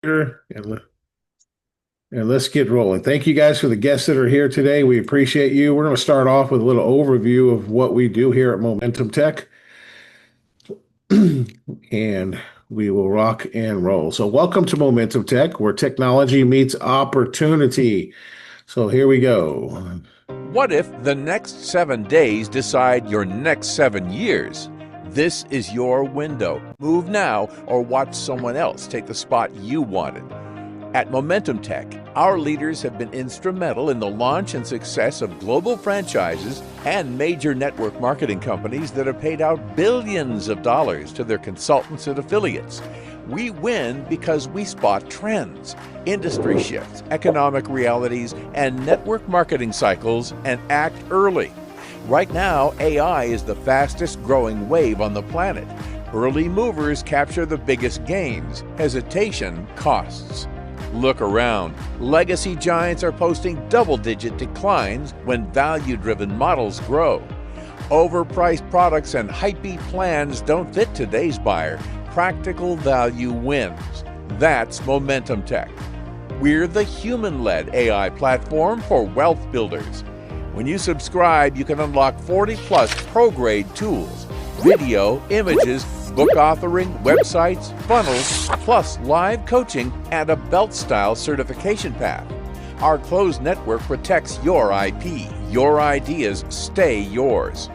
and let's get rolling. Thank you guys for the guests that are here today. We appreciate you. We're going to start off with a little overview of what we do here at Momentum Tech, and we will rock and roll. So, welcome to Momentum Tech, where technology meets opportunity. So, here we go. What if the next 7 days decide your next 7 years? This is your window. Move now or watch someone else take the spot you wanted. At Momentum Tech, our leaders have been instrumental in the launch and success of global franchises and major network marketing companies that have paid out billions of dollars to their consultants and affiliates. We win because we spot trends, industry shifts, economic realities, and network marketing cycles and act early. Right now, AI is the fastest growing wave on the planet. Early movers capture the biggest gains. Hesitation costs. Look around. Legacy giants are posting double-digit declines when value-driven models grow. Overpriced products and hypey plans don't fit today's buyer. Practical value wins. That's Momentum Tech. We're the human-led AI platform for wealth builders. When you subscribe, you can unlock 40-plus pro-grade tools, video, images, book authoring, websites, funnels, plus live coaching and a belt-style certification path. Our closed network protects your IP. Your ideas stay yours.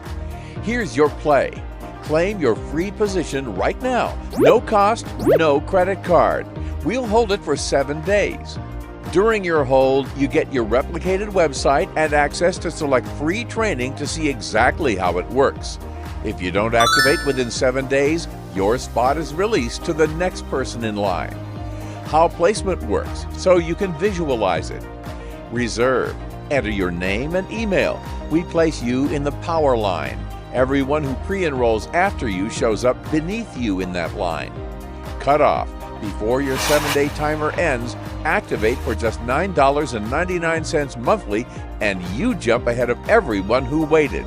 Here's your play. Claim your free position right now. No cost, no credit card. We'll hold it for 7 days. During your hold, you get your replicated website and access to select free training to see exactly how it works. If you don't activate within 7 days, your spot is released to the next person in line. How placement works, so you can visualize it. Reserve. Enter your name and email. We place you in the power line. Everyone who pre-enrolls after you shows up beneath you in that line. Cutoff. Before your 7-day timer ends, activate for just $9.99 monthly, and you jump ahead of everyone who waited.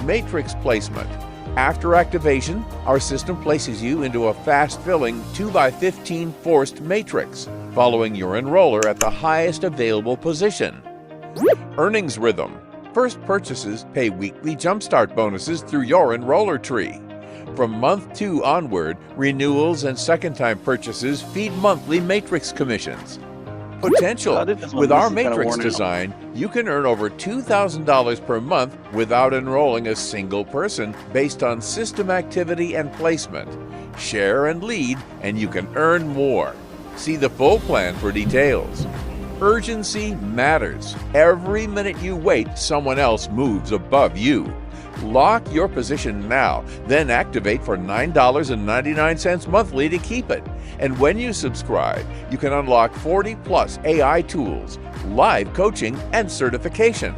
Matrix placement. After activation, our system places you into a fast-filling 2x15 forced matrix, following your enroller at the highest available position. Earnings rhythm. First purchases pay weekly jumpstart bonuses through your enroller tree. From month 2 onward, renewals and second-time purchases feed monthly matrix commissions. Potential. With our matrix design, you can earn over $2,000 per month without enrolling a single person based on system activity and placement. Share and lead, and you can earn more. See the full plan for details. Urgency matters. Every minute you wait, someone else moves above you. Lock your position now, then activate for $9.99 monthly to keep it. And when you subscribe, you can unlock 40-plus AI tools, live coaching, and certification.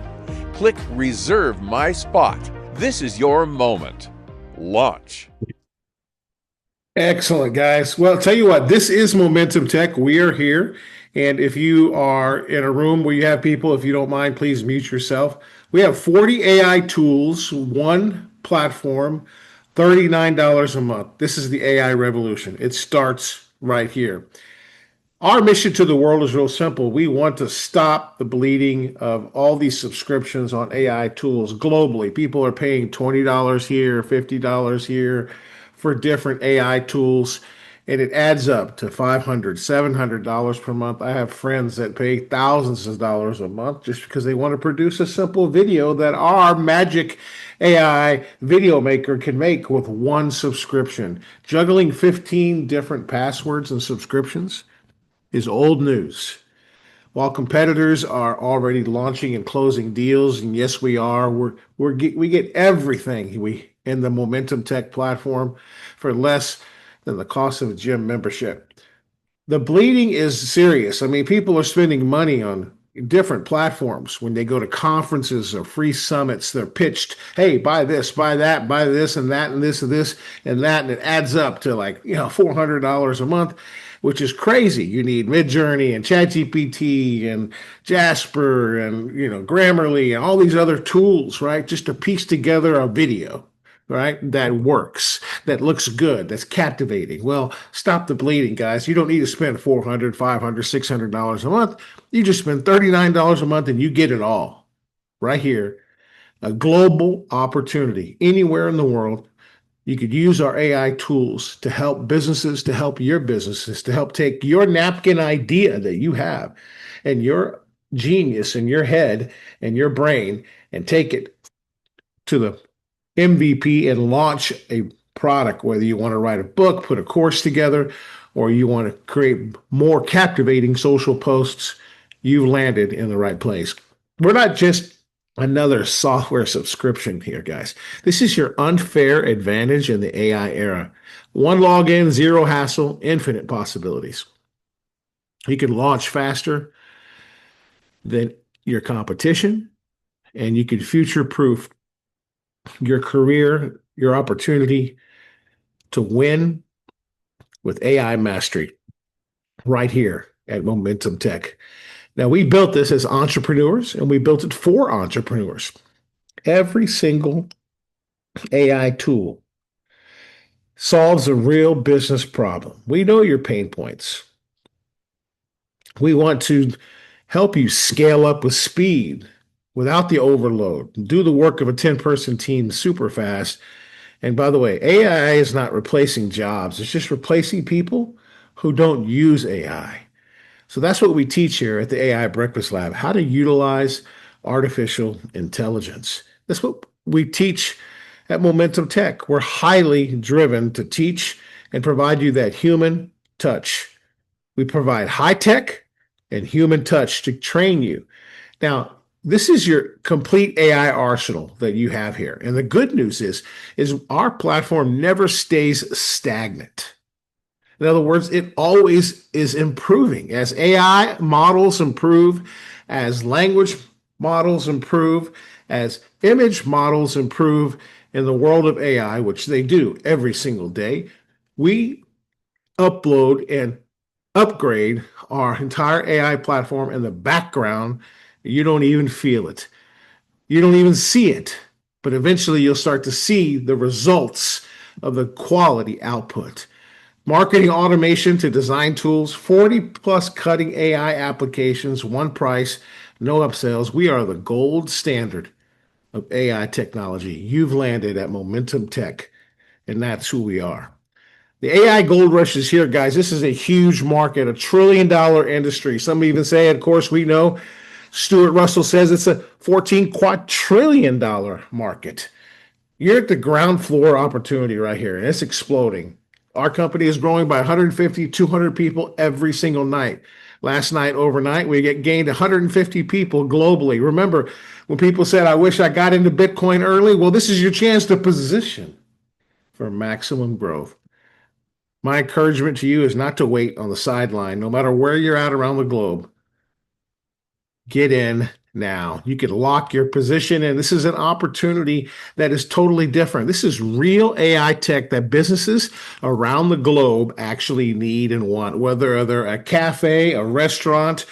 Click Reserve My Spot. This is your moment. Launch. Excellent, guys. Well, I'll tell you what, this is Momentum Tech. We are here. And if you are in a room where you have people, if you don't mind, please mute yourself. We have 40 AI tools, one platform, $39 a month. This is the AI revolution. It starts right here. Our mission to the world is real simple. We want to stop the bleeding of all these subscriptions on AI tools globally. People are paying $20 here, $50 here for different AI tools, and it adds up to $500, $700 per month. I have friends that pay thousands of dollars a month just because they want to produce a simple video that our magic AI video maker can make with one subscription. Juggling 15 different passwords and subscriptions is old news. While competitors are already launching and closing deals, and yes, we are, we get everything we in the Momentum Tech platform for less than the cost of a gym membership. The bleeding is serious. I mean, people are spending money on different platforms when they go to conferences or free summits. They're pitched, hey, buy this, buy that, buy this and that and this and this and that, and it adds up to like, $400 a month, which is crazy. You need Midjourney and ChatGPT and Jasper and Grammarly and all these other tools, right? Just to piece together a video. right? That works, that looks good, that's captivating. Well, stop the bleeding, guys. You don't need to spend 400, 500, $600 a month. You just spend $39 a month and you get it all right here. A global opportunity anywhere in the world. You could use our AI tools to help businesses, to help your businesses, to help take your napkin idea that you have and your genius in your head and your brain and take it to the MVP and launch a product, whether you want to write a book, put a course together, or you want to create more captivating social posts, you've landed in the right place. We're not just another software subscription here, guys. This is your unfair advantage in the AI era. One login, zero hassle, infinite possibilities. You can launch faster than your competition, and you can future proof your career, your opportunity to win with AI mastery right here at Momentum Tech. Now, we built this as entrepreneurs and we built it for entrepreneurs. Every single AI tool solves a real business problem. We know your pain points. We want to help you scale up with speed without the overload, do the work of a 10-person team super fast. And by the way, AI is not replacing jobs, it's just replacing people who don't use AI. So that's what we teach here at the AI Breakfast Lab, how to utilize artificial intelligence. That's what we teach at Momentum Tech. We're highly driven to teach and provide you that human touch. We provide high tech and human touch to train you. Now, this is your complete AI arsenal that you have here. And the good news is our platform never stays stagnant. In other words, it always is improving. As AI models improve, as language models improve, as image models improve in the world of AI, which they do every single day, we upload and upgrade our entire AI platform in the background. You don't even feel it. You don't even see it. But eventually you'll start to see the results of the quality output. Marketing automation to design tools, 40 plus cutting AI applications, one price, no upsells. We are the gold standard of AI technology. You've landed at Momentum Tech, and that's who we are. The AI gold rush is here, guys. This is a huge market, $1 trillion industry. Some even say, of course, we know Stuart Russell says it's a $14 quadrillion market. You're at the ground floor opportunity right here, and it's exploding. Our company is growing by 150, 200 people every single night. Last night, overnight, we gained 150 people globally. Remember, when people said, I wish I got into Bitcoin early, well, this is your chance to position for maximum growth. My encouragement to you is not to wait on the sideline, no matter where you're at around the globe. Get in now. You can lock your position, and this is an opportunity that is totally different. This is real AI tech that businesses around the globe actually need and want, whether they're a cafe, a restaurant,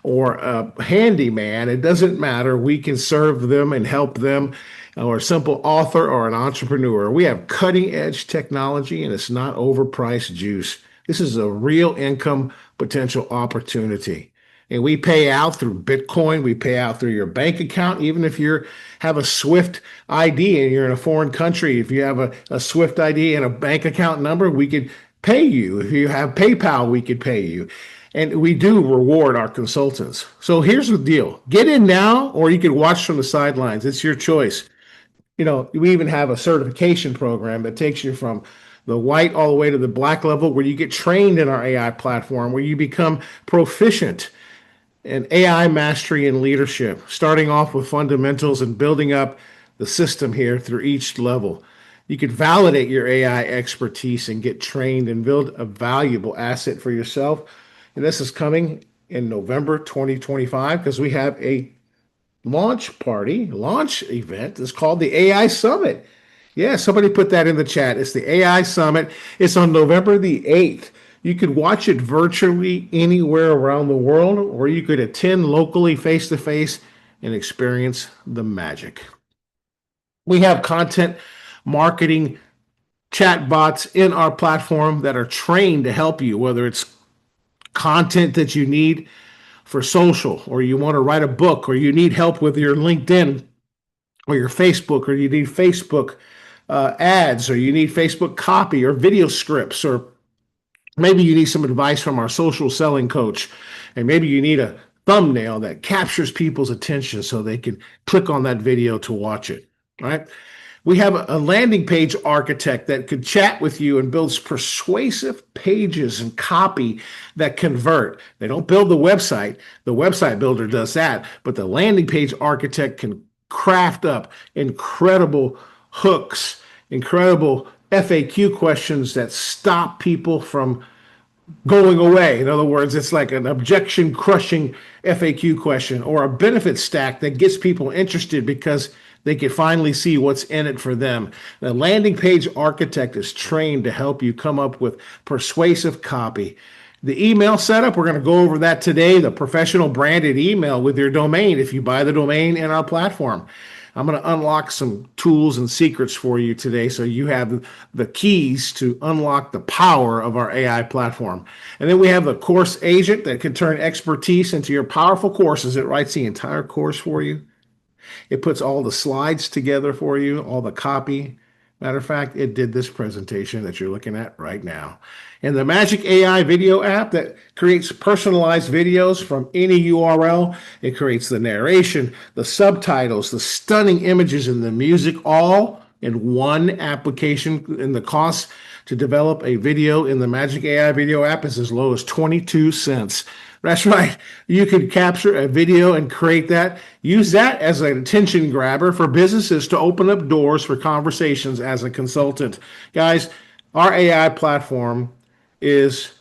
or a handyman. It doesn't matter. We can serve them and help them, or a simple author or an entrepreneur. We have cutting edge technology, and it's not overpriced juice. This is a real income potential opportunity. And we pay out through Bitcoin. We pay out through your bank account. Even if you have a Swift ID and you're in a foreign country, if you have a Swift ID and a bank account number, we could pay you. If you have PayPal, we could pay you. And we do reward our consultants. So here's the deal. Get in now, or you can watch from the sidelines. It's your choice. You know, we even have a certification program that takes you from the white all the way to the black level, where you get trained in our AI platform, where you become proficient and AI mastery and leadership, starting off with fundamentals and building up the system here through each level. You could validate your AI expertise and get trained and build a valuable asset for yourself. And this is coming in November 2025 because we have a launch event. It's called the AI Summit. Yeah, somebody put that in the chat. It's the AI Summit. It's on November the 8th. You could watch it virtually anywhere around the world, or you could attend locally face to face and experience the magic. We have content marketing chatbots in our platform that are trained to help you, whether it's content that you need for social, or you want to write a book, or you need help with your LinkedIn or your Facebook, or you need Facebook ads, or you need Facebook copy or video scripts, or maybe you need some advice from our social selling coach, and maybe you need a thumbnail that captures people's attention so they can click on that video to watch it, right? We have a landing page architect that could chat with you and builds persuasive pages and copy that convert. They don't build the website. The website builder does that, but the landing page architect can craft up incredible hooks, incredible FAQ questions that stop people from going away. In other words, it's like an objection crushing FAQ question, or a benefit stack that gets people interested because they can finally see what's in it for them. The landing page architect is trained to help you come up with persuasive copy. The email setup, we're going to go over that today, the professional branded email with your domain if you buy the domain in our platform. I'm going to unlock some tools and secrets for you today so you have the keys to unlock the power of our AI platform. And then we have the course agent that can turn expertise into your powerful courses. It writes the entire course for you. It puts all the slides together for you, all the copy. Matter of fact, it did this presentation that you're looking at right now. And the Magic AI video app that creates personalized videos from any URL. It creates the narration, the subtitles, the stunning images, and the music all in one application. And the cost to develop a video in the Magic AI video app is as low as 22 cents. That's right. You could capture a video and create that. Use that as an attention grabber for businesses to open up doors for conversations as a consultant. Guys, our AI platform is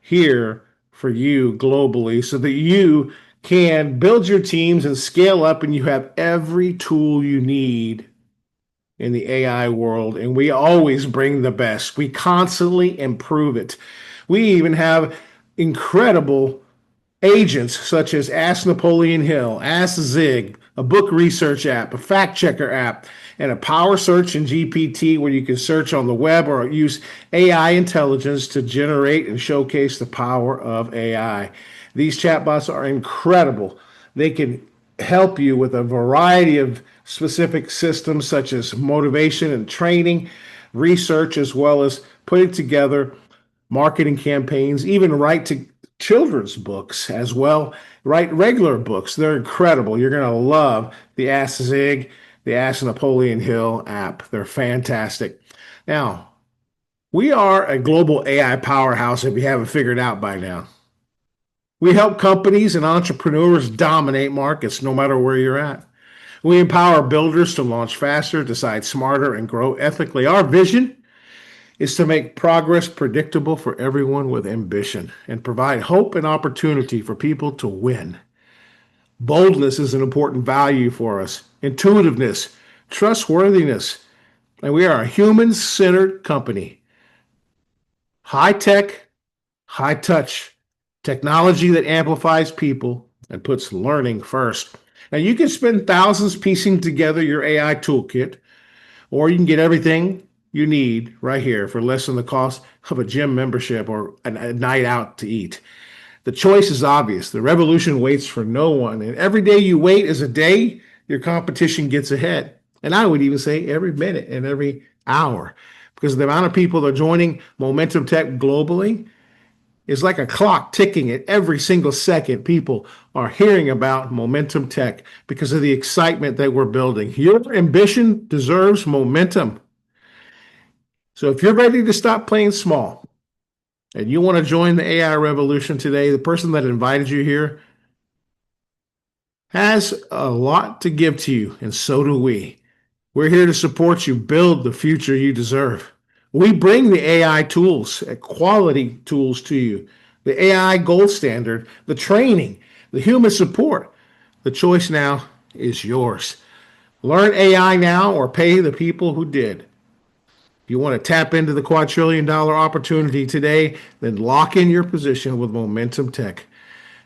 here for you globally so that you can build your teams and scale up, and you have every tool you need in the AI world. And we always bring the best. We constantly improve it. We even have incredible agents such as Ask Napoleon Hill, Ask Zig, a book research app, a fact checker app, and a power search in GPT where you can search on the web or use AI intelligence to generate and showcase the power of AI. These chatbots are incredible. They can help you with a variety of specific systems such as motivation and training, research, as well as putting together marketing campaigns, even write to children's books as well, write regular books. They're incredible. You're going to love the Ask Zig, the Ask Napoleon Hill app. They're fantastic. Now, we are a global AI powerhouse if you haven't figured out by now. We help companies and entrepreneurs dominate markets no matter where you're at. We empower builders to launch faster, decide smarter, and grow ethically. Our vision is to make progress predictable for everyone with ambition and provide hope and opportunity for people to win. Boldness is an important value for us, intuitiveness, trustworthiness, and we are a human-centered company. High tech, high touch, technology that amplifies people and puts learning first. Now, you can spend thousands piecing together your AI toolkit, or you can get everything you need right here for less than the cost of a gym membership or a night out to eat. The choice is obvious. The revolution waits for no one. And every day you wait is a day your competition gets ahead. And I would even say every minute and every hour, because the amount of people that are joining Momentum Tech globally is like a clock ticking at every single second. People are hearing about Momentum Tech because of the excitement that we're building. Your ambition deserves momentum. So if you're ready to stop playing small and you want to join the AI revolution today, the person that invited you here has a lot to give to you, and so do we. We're here to support you build the future you deserve. We bring the AI tools, quality tools to you, the AI gold standard, the training, the human support. The choice now is yours. Learn AI now or pay the people who did. If you want to tap into the quadrillion-dollar opportunity today, then lock in your position with Momentum Tech.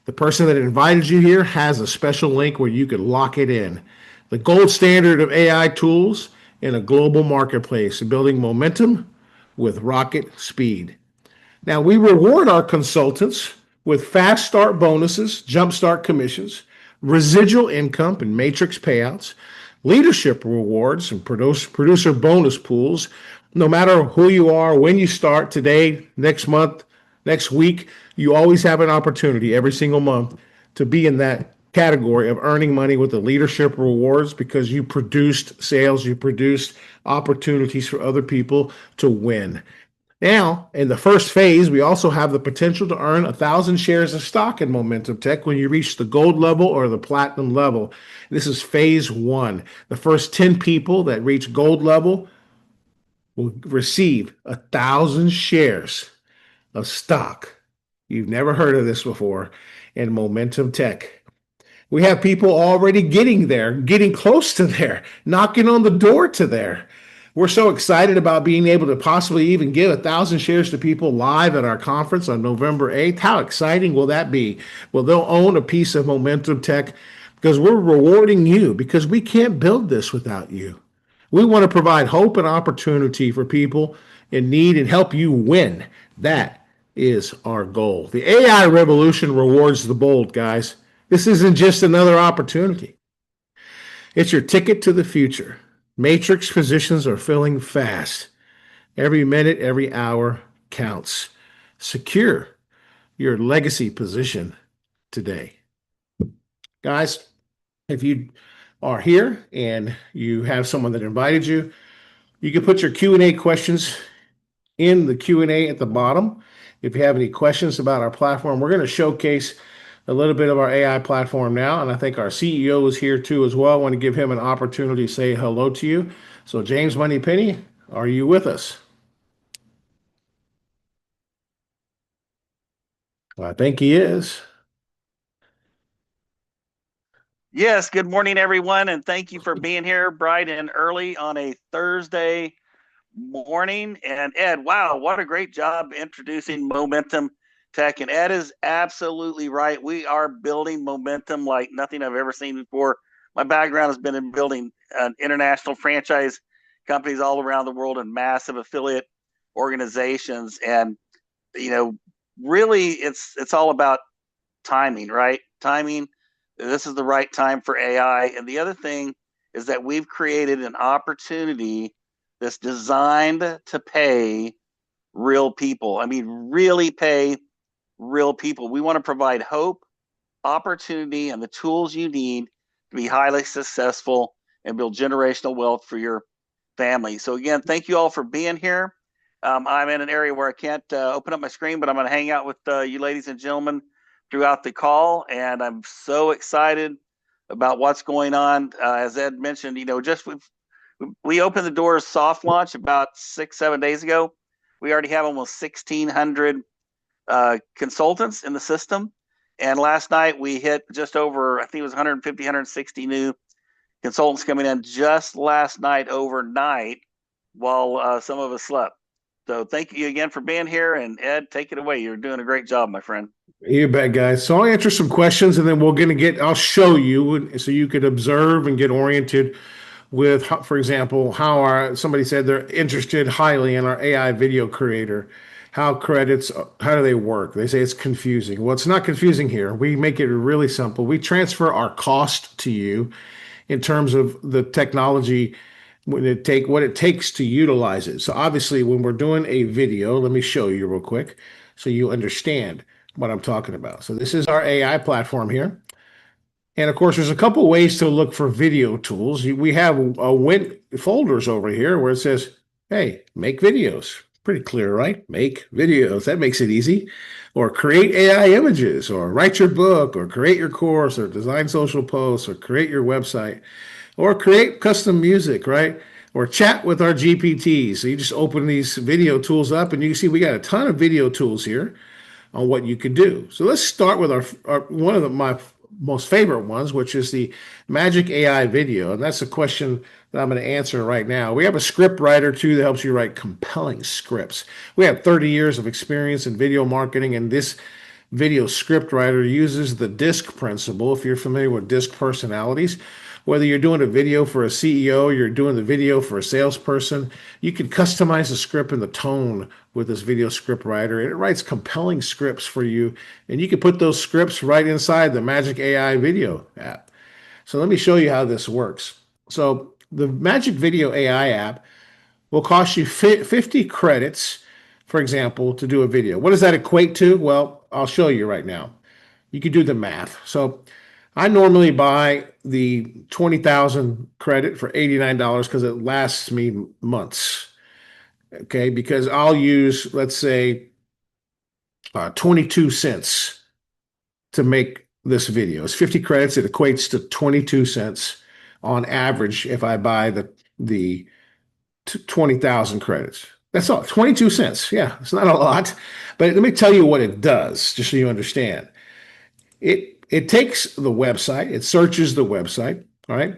The person that invited you here has a special link where you can lock it in. The gold standard of AI tools in a global marketplace, building momentum with rocket speed. Now, we reward our consultants with fast start bonuses, jump start commissions, residual income and matrix payouts, leadership rewards, and producer bonus pools. No matter who you are, when you start, today, next month, next week, you always have an opportunity every single month to be in that category of earning money with the leadership rewards because you produced sales, you produced opportunities for other people to win. Now, in the first phase, we also have the potential to earn 1,000 shares of stock in Momentum Tech when you reach the gold level or the platinum level. This is phase one. The first 10 people that reach gold level will receive 1,000 shares of stock. You've never heard of this before in Momentum Tech. We have people already getting there, getting close to there, knocking on the door to there. We're so excited about being able to possibly even give 1,000 shares to people live at our conference on November 8th. How exciting will that be? Well, they'll own a piece of Momentum Tech because we're rewarding you because we can't build this without you. We want to provide hope and opportunity for people in need and help you win. That is our goal. The AI revolution rewards the bold, guys. This isn't just another opportunity. It's your ticket to the future. Matrix positions are filling fast. Every minute, every hour counts. Secure your legacy position today. Guys, if you are here and you have someone that invited you, you can put your Q&A questions in the Q&A at the bottom. If you have any questions about our platform, we're going to showcase a little bit of our AI platform now, and I think our CEO is here too as well. I want to give him an opportunity to say hello to you. So James Moneypenny, are you with us? Well, I think he is. Yes, good morning, everyone, and thank you for being here bright and early on a Thursday morning. And Ed, wow, what a great job introducing Momentum Tech. And Ed is absolutely right. We are building momentum like nothing I've ever seen before. My background has been in building international franchise companies all around the world and massive affiliate organizations. And, you know, really it's all about timing, right? Timing. This is the right time for AI. And the other thing is that we've created an opportunity that's designed to pay real people. I mean, really pay real people. We want to provide hope, opportunity, and the tools you need to be highly successful and build generational wealth for your family. So again, thank you all for being here. I'm in an area where I can't open up my screen, but I'm going to hang out with you ladies and gentlemen throughout the call. And I'm so excited about what's going on. As Ed mentioned, you know, we opened the doors soft launch about 6-7 days ago. We already have almost 1,600 consultants in the system. And last night we hit just over, I think it was 150, 160 new consultants coming in just last night overnight while some of us slept. So thank you again for being here. And Ed, take it away. You're doing a great job, my friend. You bet, guys. So I'll answer some questions and then I'll show you so you could observe and get oriented with, for example, somebody said they're interested highly in our AI video creator. How do they work? They say it's confusing. Well, it's not confusing here. We make it really simple. We transfer our cost to you in terms of the technology what it takes to utilize it. So obviously when we're doing a video, let me show you real quick so you understand what I'm talking about. So this is our AI platform here. And of course, there's a couple ways to look for video tools. We have Win folders over here where it says, hey, make videos. Pretty clear, right? Make videos. That makes it easy. Or create AI images, or write your book, or create your course, or design social posts, or create your website, or create custom music, right? Or chat with our GPTs. So you just open these video tools up and you can see we got a ton of video tools here on what you could do. So let's start with one of my most favorite ones, which is the Magic AI video. And that's a question that I'm going to answer right now. We have a script writer too that helps you write compelling scripts. We have 30 years of experience in video marketing, and this video script writer uses the DISC principle. If you're familiar with DISC personalities, Whether you're doing a video for a CEO, you're doing the video for a salesperson, you can customize the script and the tone with this video script writer. And it writes compelling scripts for you. And you can put those scripts right inside the Magic AI video app. So let me show you how this works. So the Magic Video AI app will cost you 50 credits, for example, to do a video. What does that equate to? Well, I'll show you right now. You can do the math. So I normally buy the 20,000 credit for $89 because it lasts me months. Okay, because I'll use, let's say, 22 cents to make this video. It's 50 credits. It equates to 22 cents on average if I buy the 20,000 credits. That's all, 22 cents. Yeah, it's not a lot. But let me tell you what it does, just so you understand. It takes the website, it searches the website, all right?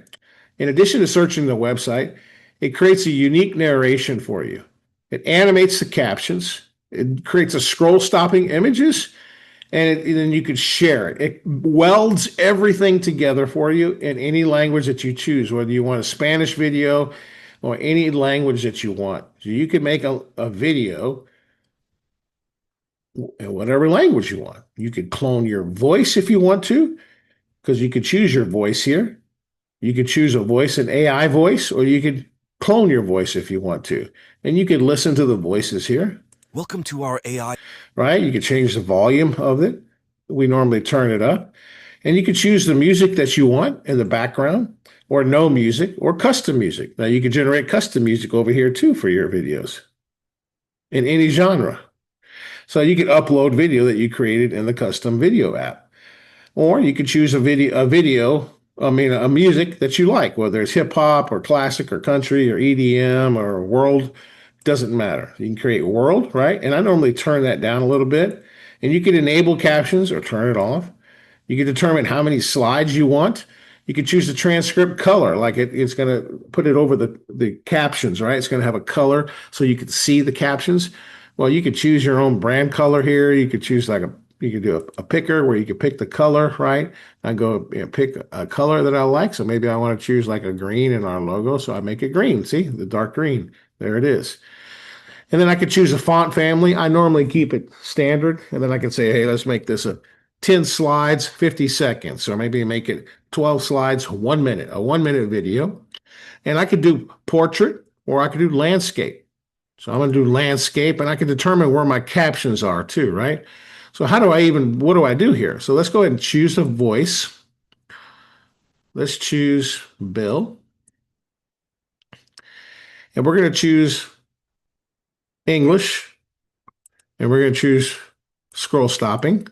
In addition to searching the website, it creates a unique narration for you. It animates the captions, it creates a scroll stopping images, and then you can share it. It welds everything together for you in any language that you choose, whether you want a Spanish video or any language that you want. So you can make a video in whatever language you want. You could clone your voice if you want to, because you could choose your voice here. You could choose a voice, an AI voice, or you could clone your voice if you want to. And you could listen to the voices here. Welcome to our AI. Right? You could change the volume of it. We normally turn it up. And you could choose the music that you want in the background, or no music, or custom music. Now you can generate custom music over here too for your videos in any genre. So you could upload video that you created in the custom video app. Or you could choose a music that you like, whether it's hip hop or classic or country or EDM or world, doesn't matter. You can create world, right? And I normally turn that down a little bit. And you can enable captions or turn it off. You can determine how many slides you want. You can choose the transcript color, like it's going to put it over the captions, right? It's going to have a color so you can see the captions. Well, you could choose your own brand color here. You could choose you could do a picker where you could pick the color, right? I go pick a color that I like. So maybe I want to choose like a green in our logo. So I make it green. See, the dark green. There it is. And then I could choose a font family. I normally keep it standard. And then I can say, hey, let's make this a 10 slides, 50 seconds, or maybe make it 12 slides, 1 minute, a 1 minute video. And I could do portrait or I could do landscape. So I'm going to do landscape and I can determine where my captions are too, right? So what do I do here? So let's go ahead and choose a voice. Let's choose Bill. And we're going to choose English. And we're going to choose scroll stopping.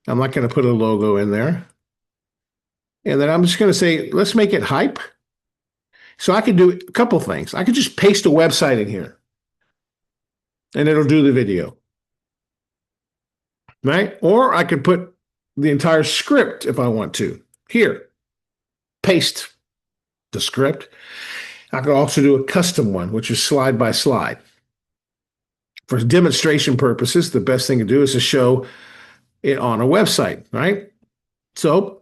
I'm not going to put a logo in there. And then I'm just going to say, let's make it hype. So I could do a couple things. I could just paste a website in here and it'll do the video, right? Or I could put the entire script if I want to. Here, paste the script. I could also do a custom one, which is slide by slide. For demonstration purposes, the best thing to do is to show it on a website, right? So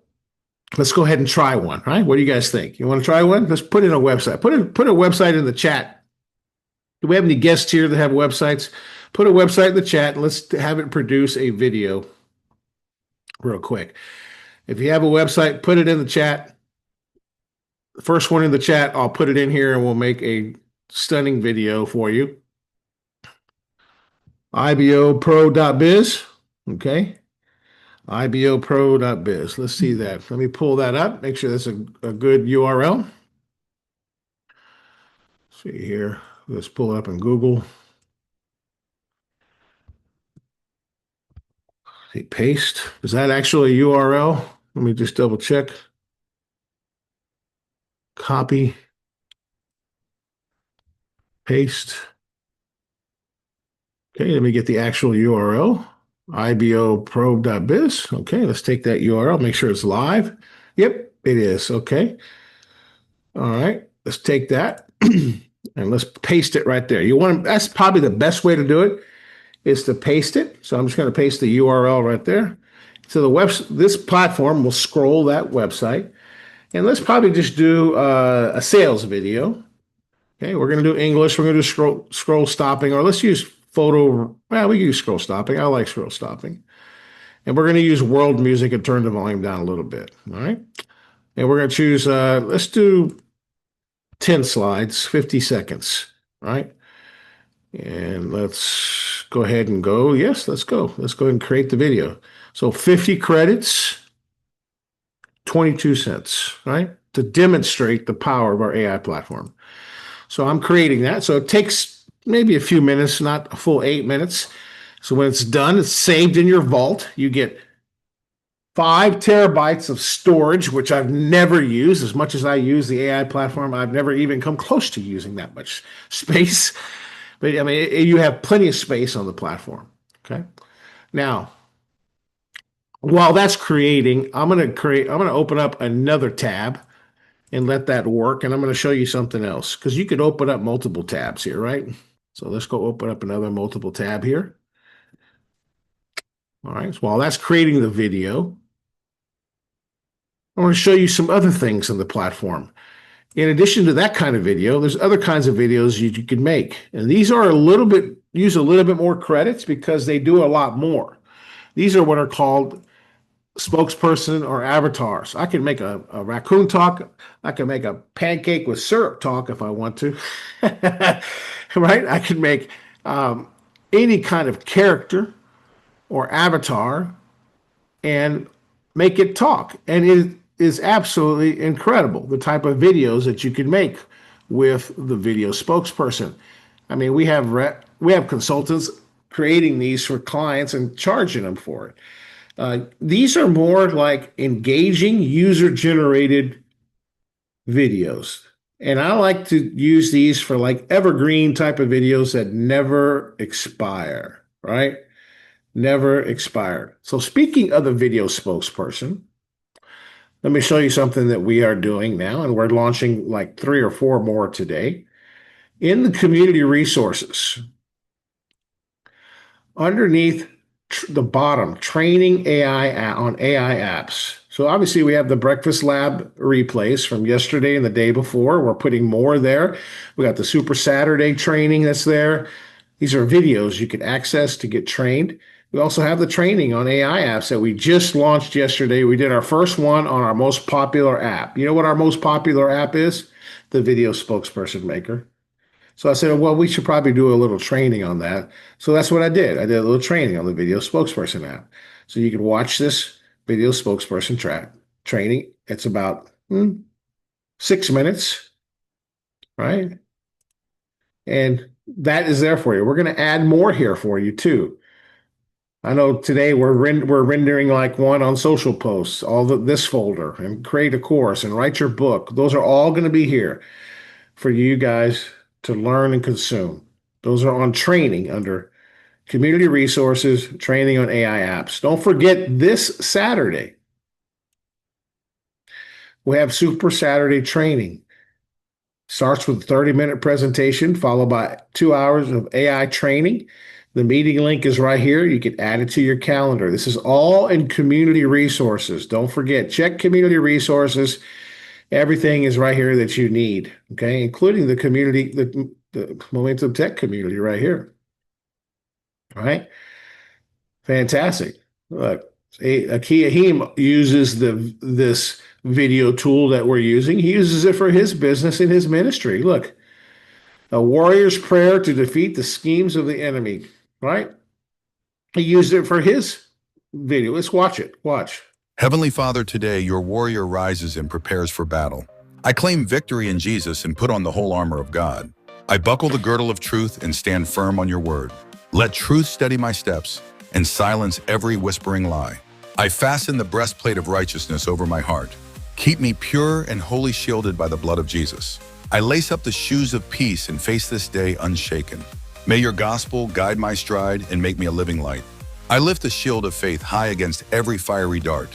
let's go ahead and try one, right? What do you guys think? You want to try one? Let's put in a website. Put a website in the chat. Do we have any guests here that have websites? Put a website in the chat and let's have it produce a video real quick. If you have a website, put it in the chat. The first one in the chat, I'll put it in here and we'll make a stunning video for you. ibopro.biz, okay? ibopro.biz. Let's see that. Let me pull that up. Make sure that's a good URL. See here. Let's pull it up in Google. See, paste. Is that actually a URL? Let me just double check. Copy. Paste. Okay, let me get the actual URL. ibopro.biz. Okay, let's take that URL, make sure it's live. Yep, it is. Okay. All right, let's take that and let's paste it right there. That's probably the best way to do it is to paste it. So I'm just going to paste the URL right there. So this platform will scroll that website And let's probably just do a sales video. Okay, we're going to do English. We're going to do scroll stopping, or let's use photo. Well, we can use scroll stopping. I like scroll stopping. And we're going to use world music and turn the volume down a little bit. All right. And we're going to choose, let's do 10 slides, 50 seconds. All right. And let's go ahead and go. Yes, let's go. Let's go ahead and create the video. So 50 credits, 22 cents, right? To demonstrate the power of our AI platform. So I'm creating that. So it takes maybe a few minutes, not a full 8 minutes. So when it's done, it's saved in your vault. You get 5 terabytes of storage, which I've never used. As much as I use the AI platform, I've never even come close to using that much space. But I mean, you have plenty of space on the platform. Okay. Now, while that's creating, I'm going to open up another tab and let that work. And I'm going to show you something else because you could open up multiple tabs here, right? So let's go open up another multiple tab here. All right. So while that's creating the video, I want to show you some other things on the platform. In addition to that kind of video, there's other kinds of videos you can make. And these are use a little bit more credits because they do a lot more. These are what are called spokesperson or avatars. I can make a raccoon talk. I can make a pancake with syrup talk if I want to. Right? I can make any kind of character or avatar and make it talk. And it is absolutely incredible, the type of videos that you can make with the video spokesperson. I mean, we have consultants creating these for clients and charging them for it. These are more like engaging user-generated videos. And I like to use these for like evergreen type of videos that never expire, right? Never expire. So speaking of the video spokesperson, let me show you something that we are doing now, and we're launching like 3 or 4 more today. In the community resources, underneath the bottom, training AI on AI apps. So obviously we have the Breakfast Lab replays from yesterday and the day before. We're putting more there. We got the Super Saturday training that's there. These are videos you can access to get trained. We also have the training on AI apps that we just launched yesterday. We did our first one on our most popular app. You know what our most popular app is? The Video Spokesperson Maker. So I said, well, we should probably do a little training on that. So that's what I did. I did a little training on the Video Spokesperson app. So you can watch this Video Spokesperson training. It's about 6 minutes, right? And that is there for you. We're going to add more here for you too. I know today we're rendering like one on social posts, this folder, and create a course and write your book. Those are all going to be here for you guys to learn and consume. Those are on training under community resources, training on AI apps. Don't forget this Saturday, we have Super Saturday training. Starts with a 30-minute presentation, followed by 2 hours of AI training. The meeting link is right here. You can add it to your calendar. This is all in community resources. Don't forget, check community resources. Everything is right here that you need, okay? Including the community, the Momentum Tech community right here. All right? Fantastic. Look, Akeem uses this video tool that we're using. He uses it for his business and his ministry. Look, a warrior's prayer to defeat the schemes of the enemy, right? He used it for his video. Let's watch it. Watch. Heavenly Father, today your warrior rises and prepares for battle. I claim victory in Jesus and put on the whole armor of God. I buckle the girdle of truth and stand firm on your word. Let truth steady my steps and silence every whispering lie. I fasten the breastplate of righteousness over my heart. Keep me pure and wholly shielded by the blood of Jesus. I lace up the shoes of peace and face this day unshaken. May your gospel guide my stride and make me a living light. I lift the shield of faith high against every fiery dart.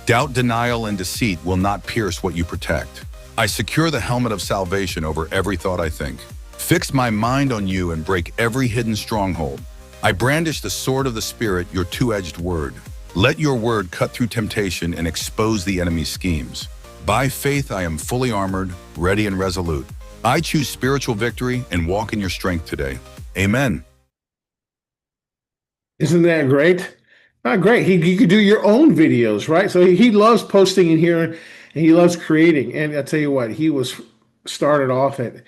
Doubt, denial, and deceit will not pierce what you protect. I secure the helmet of salvation over every thought I think. Fix my mind on you and break every hidden stronghold. I brandish the sword of the Spirit, your two-edged word. Let your word cut through temptation and expose the enemy's schemes. By faith, I am fully armored, ready and resolute. I choose spiritual victory and walk in your strength today. Amen. Isn't that great? Great. You could do your own videos, right? So he loves posting in here and he loves creating. And I tell you what, he was started off at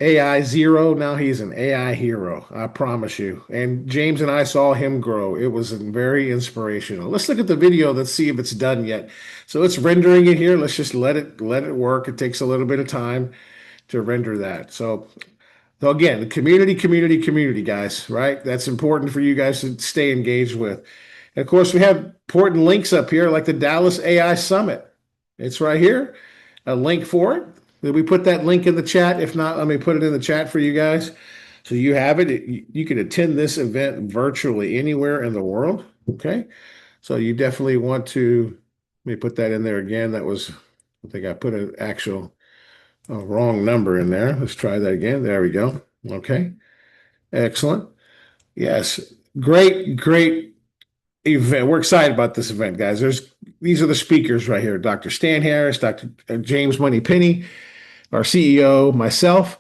AI zero. Now he's an AI hero. I promise you. And James and I saw him grow. It was very inspirational. Let's look at the video. Let's see if it's done yet. So it's rendering it here. Let's just let it work. It takes a little bit of time to render that. So again, community, guys, right? That's important for you guys to stay engaged with. And of course, we have important links up here, like the Dallas AI Summit. It's right here, a link for it. Did we put that link in the chat? If not, let me put it in the chat for you guys. So you have it. You can attend this event virtually anywhere in the world. Okay. So you definitely want to, let me put that in there again. That was, I think I put an actual wrong number in there. Let's try that again. There we go. Okay. Excellent. Yes. Great event. We're excited about this event, guys. These are the speakers right here. Dr. Stan Harris, Dr. James Moneypenny, our CEO, myself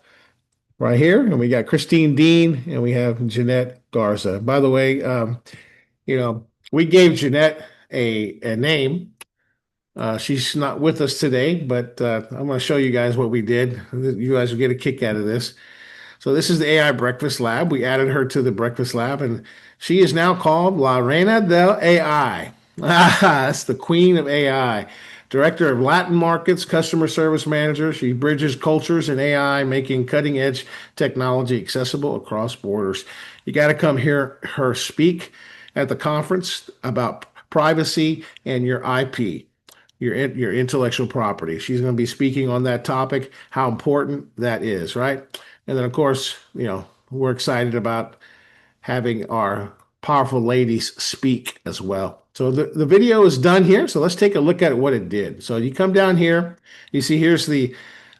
right here. And we got Christine Dean and we have Jeanette Garza. By the way, we gave Jeanette a name. She's not with us today, but I'm going to show you guys what we did. You guys will get a kick out of this. So this is the AI Breakfast Lab. We added her to the Breakfast Lab, and she is now called La Reina del AI. That's the queen of AI. Director of Latin Markets, Customer Service Manager. She bridges cultures and AI, making cutting-edge technology accessible across borders. You got to come hear her speak at the conference about privacy and your IP. Your intellectual property. She's going to be speaking on that topic, how important that is, right? And then, of course, we're excited about having our powerful ladies speak as well. So the video is done here. So let's take a look at what it did. So you come down here, you see here's the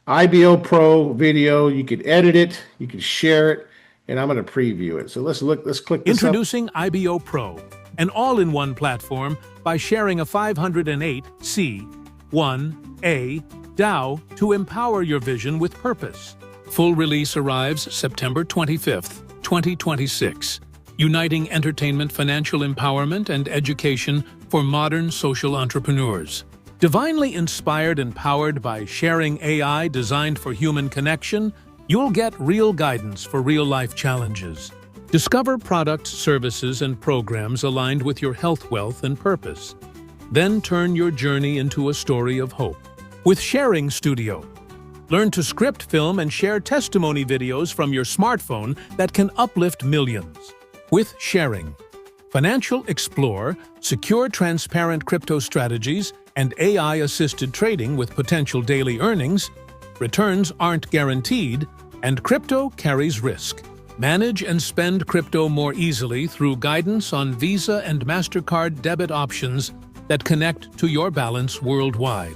IBO Pro video. You can edit it, you can share it, and I'm going to preview it. So let's click this Introducing IBO Pro, an all-in-one platform by sharing a 508C1A DAO to empower your vision with purpose. Full release arrives September 25th, 2026, uniting entertainment, financial empowerment, and education for modern social entrepreneurs. Divinely inspired and powered by sharing AI designed for human connection, you'll get real guidance for real-life challenges. Discover products, services, and programs aligned with your health, wealth, and purpose. Then turn your journey into a story of hope. With Sharing Studio, learn to script, film, and share testimony videos from your smartphone that can uplift millions. With Sharing, Financial Explore, secure, transparent crypto strategies, and AI-assisted trading with potential daily earnings. Returns aren't guaranteed, and crypto carries risk. Manage and spend crypto more easily through guidance on Visa and MasterCard debit options that connect to your balance worldwide.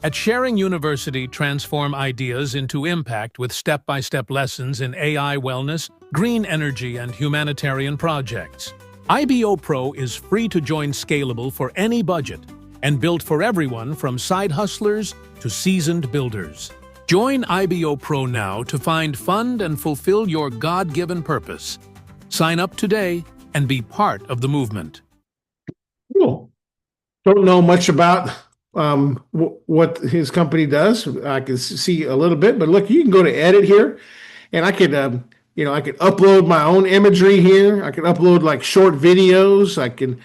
At Sharing University, transform ideas into impact with step-by-step lessons in AI wellness, green energy, and humanitarian projects. IBO Pro is free to join, scalable for any budget, and built for everyone from side hustlers to seasoned builders. Join IBO Pro now to find, fund, and fulfill your God-given purpose. Sign up today and be part of the movement. Cool. Don't know much about what his company does. I can see a little bit, but look, you can go to edit here, and I could, I could upload my own imagery here. I could upload like short videos. I could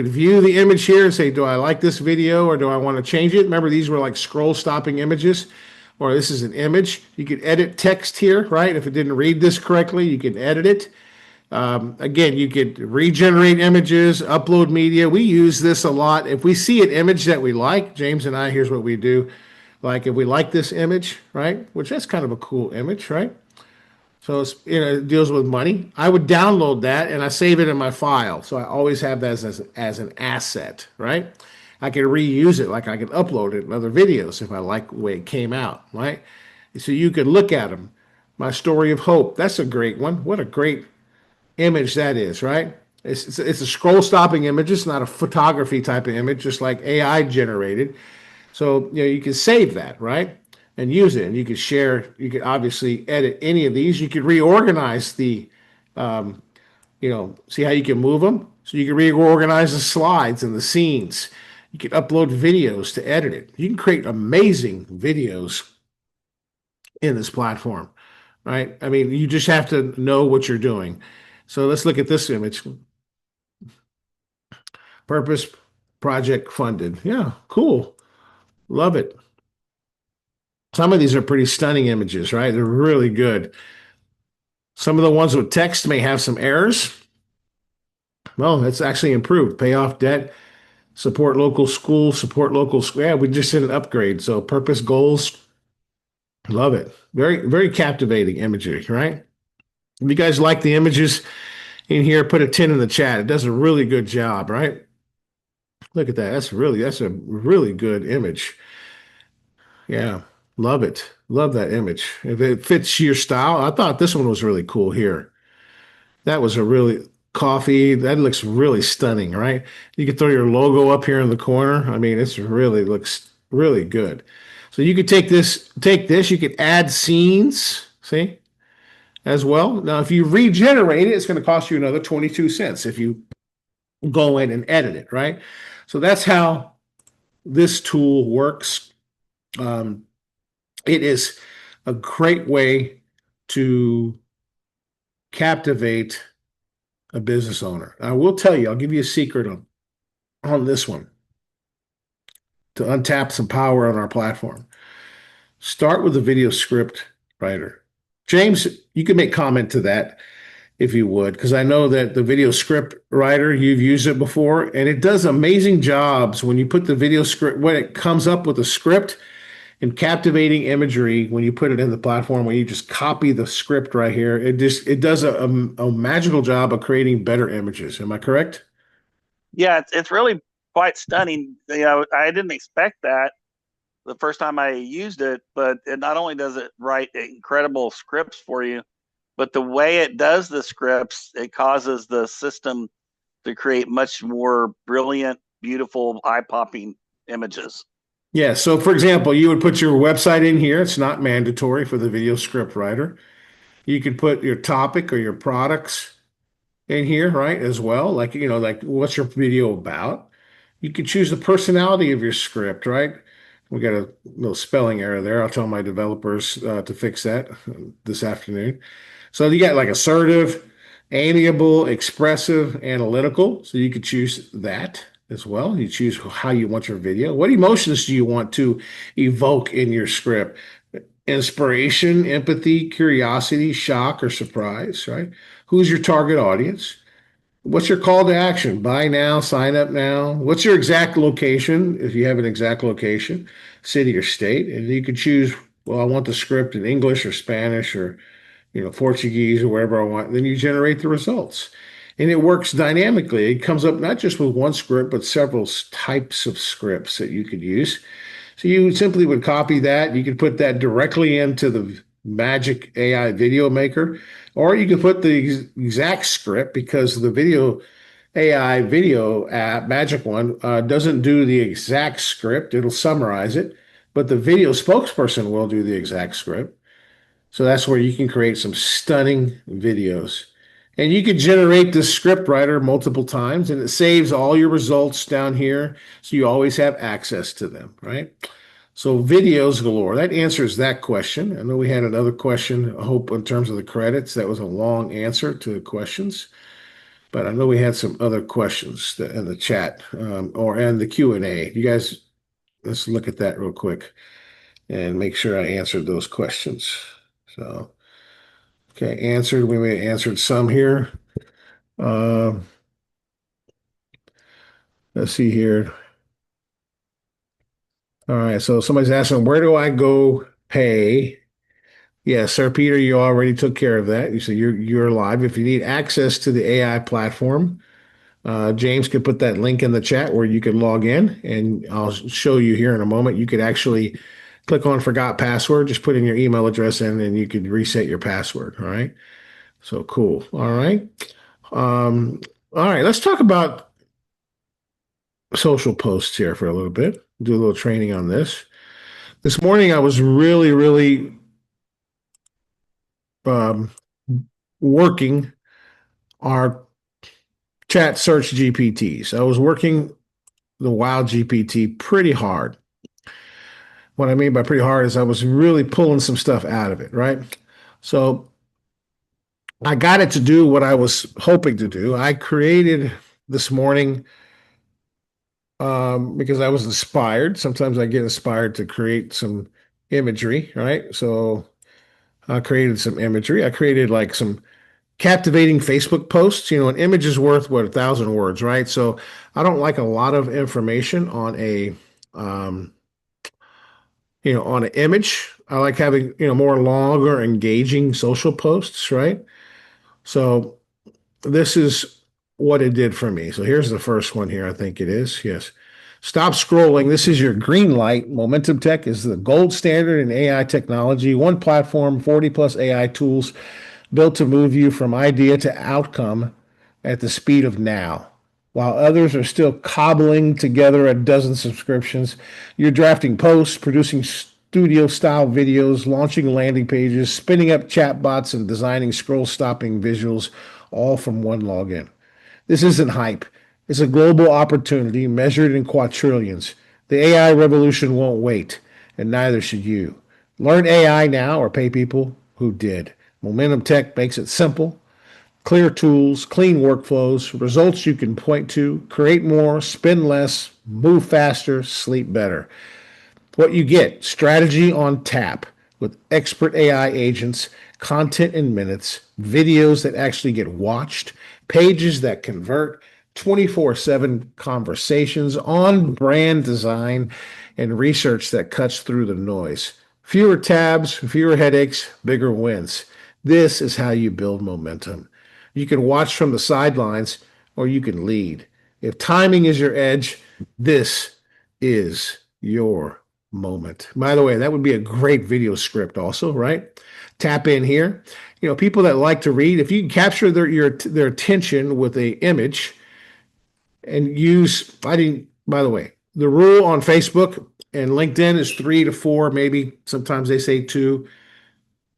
view the image here and say, do I like this video or do I want to change it? Remember, these were like scroll stopping images. Or this is an image. You could edit text here, right? If it didn't read this correctly, you can edit it. Again, you could regenerate images, upload media. We use this a lot. If we see an image that we like, James and I, here's what we do. Like if we like this image, right? Which that's kind of a cool image, right? So it's, it deals with money. I would download that and I save it in my file. So I always have that as an asset, right? I can reuse it, like I can upload it in other videos if I like the way it came out, right? So you could look at them. My story of hope, that's a great one. What a great image that is, right? It's a scroll stopping image. It's not a photography type of image, just like AI generated. So, you can save that, right? And use it. And you can share, you could obviously edit any of these. You could reorganize um, see how you can move them? So you can reorganize the slides and the scenes. You can upload videos to edit it. You can create amazing videos in this platform, right? I mean, you just have to know what you're doing. So let's look at this image. Purpose project funded. Yeah, cool. Love it. Some of these are pretty stunning images, right? They're really good. Some of the ones with text may have some errors. Well, it's actually improved. Pay off debt, support local schools, support local school. Yeah, we just did an upgrade. So purpose goals, love it. Very, very captivating imagery, right? If you guys like the images in here, put a 10 in the chat. It does a really good job, right? Look at that. That's a really good image. Yeah, love it. Love that image. If it fits your style, I thought this one was really cool here. That was a really coffee. That looks really stunning, right? You could throw your logo up here in the corner. I mean, it's really looks really good. So you could take this, you could add scenes, see, as well. Now, if you regenerate it, it's going to cost you another 22 cents if you go in and edit it, right? So that's how this tool works. Um, it is a great way to captivate a business owner. I will tell you, I'll give you a secret on this one to untap some power on our platform. Start with a video script writer. James, you can make comment to that if you would, because I know that the video script writer, you've used it before, and it does amazing jobs when you put the video script, when it comes up with a script and captivating imagery, when you put it in the platform, when you just copy the script right here, it does a magical job of creating better images. Am I correct? Yeah, it's really quite stunning. I didn't expect that the first time I used it, but it not only does it write incredible scripts for you, but the way it does the scripts, it causes the system to create much more brilliant, beautiful, eye-popping images. Yeah. So, for example, you would put your website in here. It's not mandatory for the video script writer. You could put your topic or your products in here, right, as well. Like, like what's your video about? You could choose the personality of your script, right? We got a little spelling error there. I'll tell my developers to fix that this afternoon. So you got like assertive, amiable, expressive, analytical. So you could choose that as well. You choose how you want your video. What emotions do you want to evoke in your script? Inspiration, empathy, curiosity, shock, or surprise, right? Who's your target audience? What's your call to action? Buy now, sign up now. What's your exact location? If you have an exact location, city or state, and you can choose, well, I want the script in English or Spanish or Portuguese or wherever I want. Then you generate the results. And it works dynamically. It comes up not just with one script, but several types of scripts that you could use. So you simply would copy that. You could put that directly into the Magic AI video maker, or you could put the exact script because the video AI video app, Magic One, doesn't do the exact script. It'll summarize it, but the video spokesperson will do the exact script. So that's where you can create some stunning videos. And you can generate the script writer multiple times, and it saves all your results down here. So you always have access to them, right? So videos galore. That answers that question. I know we had another question, I hope, in terms of the credits. That was a long answer to the questions, but I know we had some other questions in the chat or in the Q&A. You guys, let's look at that real quick and make sure I answered those questions. So, okay, answered. We may have answered some here. Uh, let's see here. All right, so somebody's asking, where do I go pay? Yeah, Sir Peter, you already took care of that. You said you're live. If you need access to the AI platform, James could put that link in the chat where you can log in, and I'll show you here in a moment. You could actually click on forgot password, just put in your email address in, and you could reset your password. All right. So cool. All right. All right. Let's talk about social posts here for a little bit, do a little training on this. This morning, I was really um, working our chat search GPTs. I was working the Wow GPT pretty hard. What I mean by pretty hard is I was really pulling some stuff out of it, right? So I got it to do what I was hoping to do. I created this morning because I was inspired. Sometimes I get inspired to create some imagery, right? So I created some imagery. I created like some captivating Facebook posts. An image is worth what 1,000 words, right? So I don't like a lot of information on um, on an image. I like having, more longer, engaging social posts, right? So this is what it did for me. So here's the first one here. I think it is. Yes. Stop scrolling. This is your green light. Momentum Tech is the gold standard in AI technology. One platform, 40 plus AI tools built to move you from idea to outcome at the speed of now. While others are still cobbling together a dozen subscriptions, you're drafting posts, producing studio style videos, launching landing pages, spinning up chatbots, and designing scroll stopping visuals, all from one login. This isn't hype. It's a global opportunity measured in quadrillions. The AI revolution won't wait, and neither should you. Learn AI now or pay people who did. Momentum Tech makes it simple. Clear tools, clean workflows, results you can point to, create more, spend less, move faster, sleep better. What you get: strategy on tap with expert AI agents, content in minutes, videos that actually get watched, pages that convert, 24/7 conversations, on brand design, and research that cuts through the noise. Fewer tabs, fewer headaches, bigger wins. This is how you build momentum. You can watch from the sidelines or you can lead. If timing is your edge, this is your moment. By the way, that would be a great video script also, right? Tap in here. People that like to read, if you can capture their attention with a image and use, I didn't, by the way, the rule on Facebook and LinkedIn is 3 to 4, maybe sometimes they say 2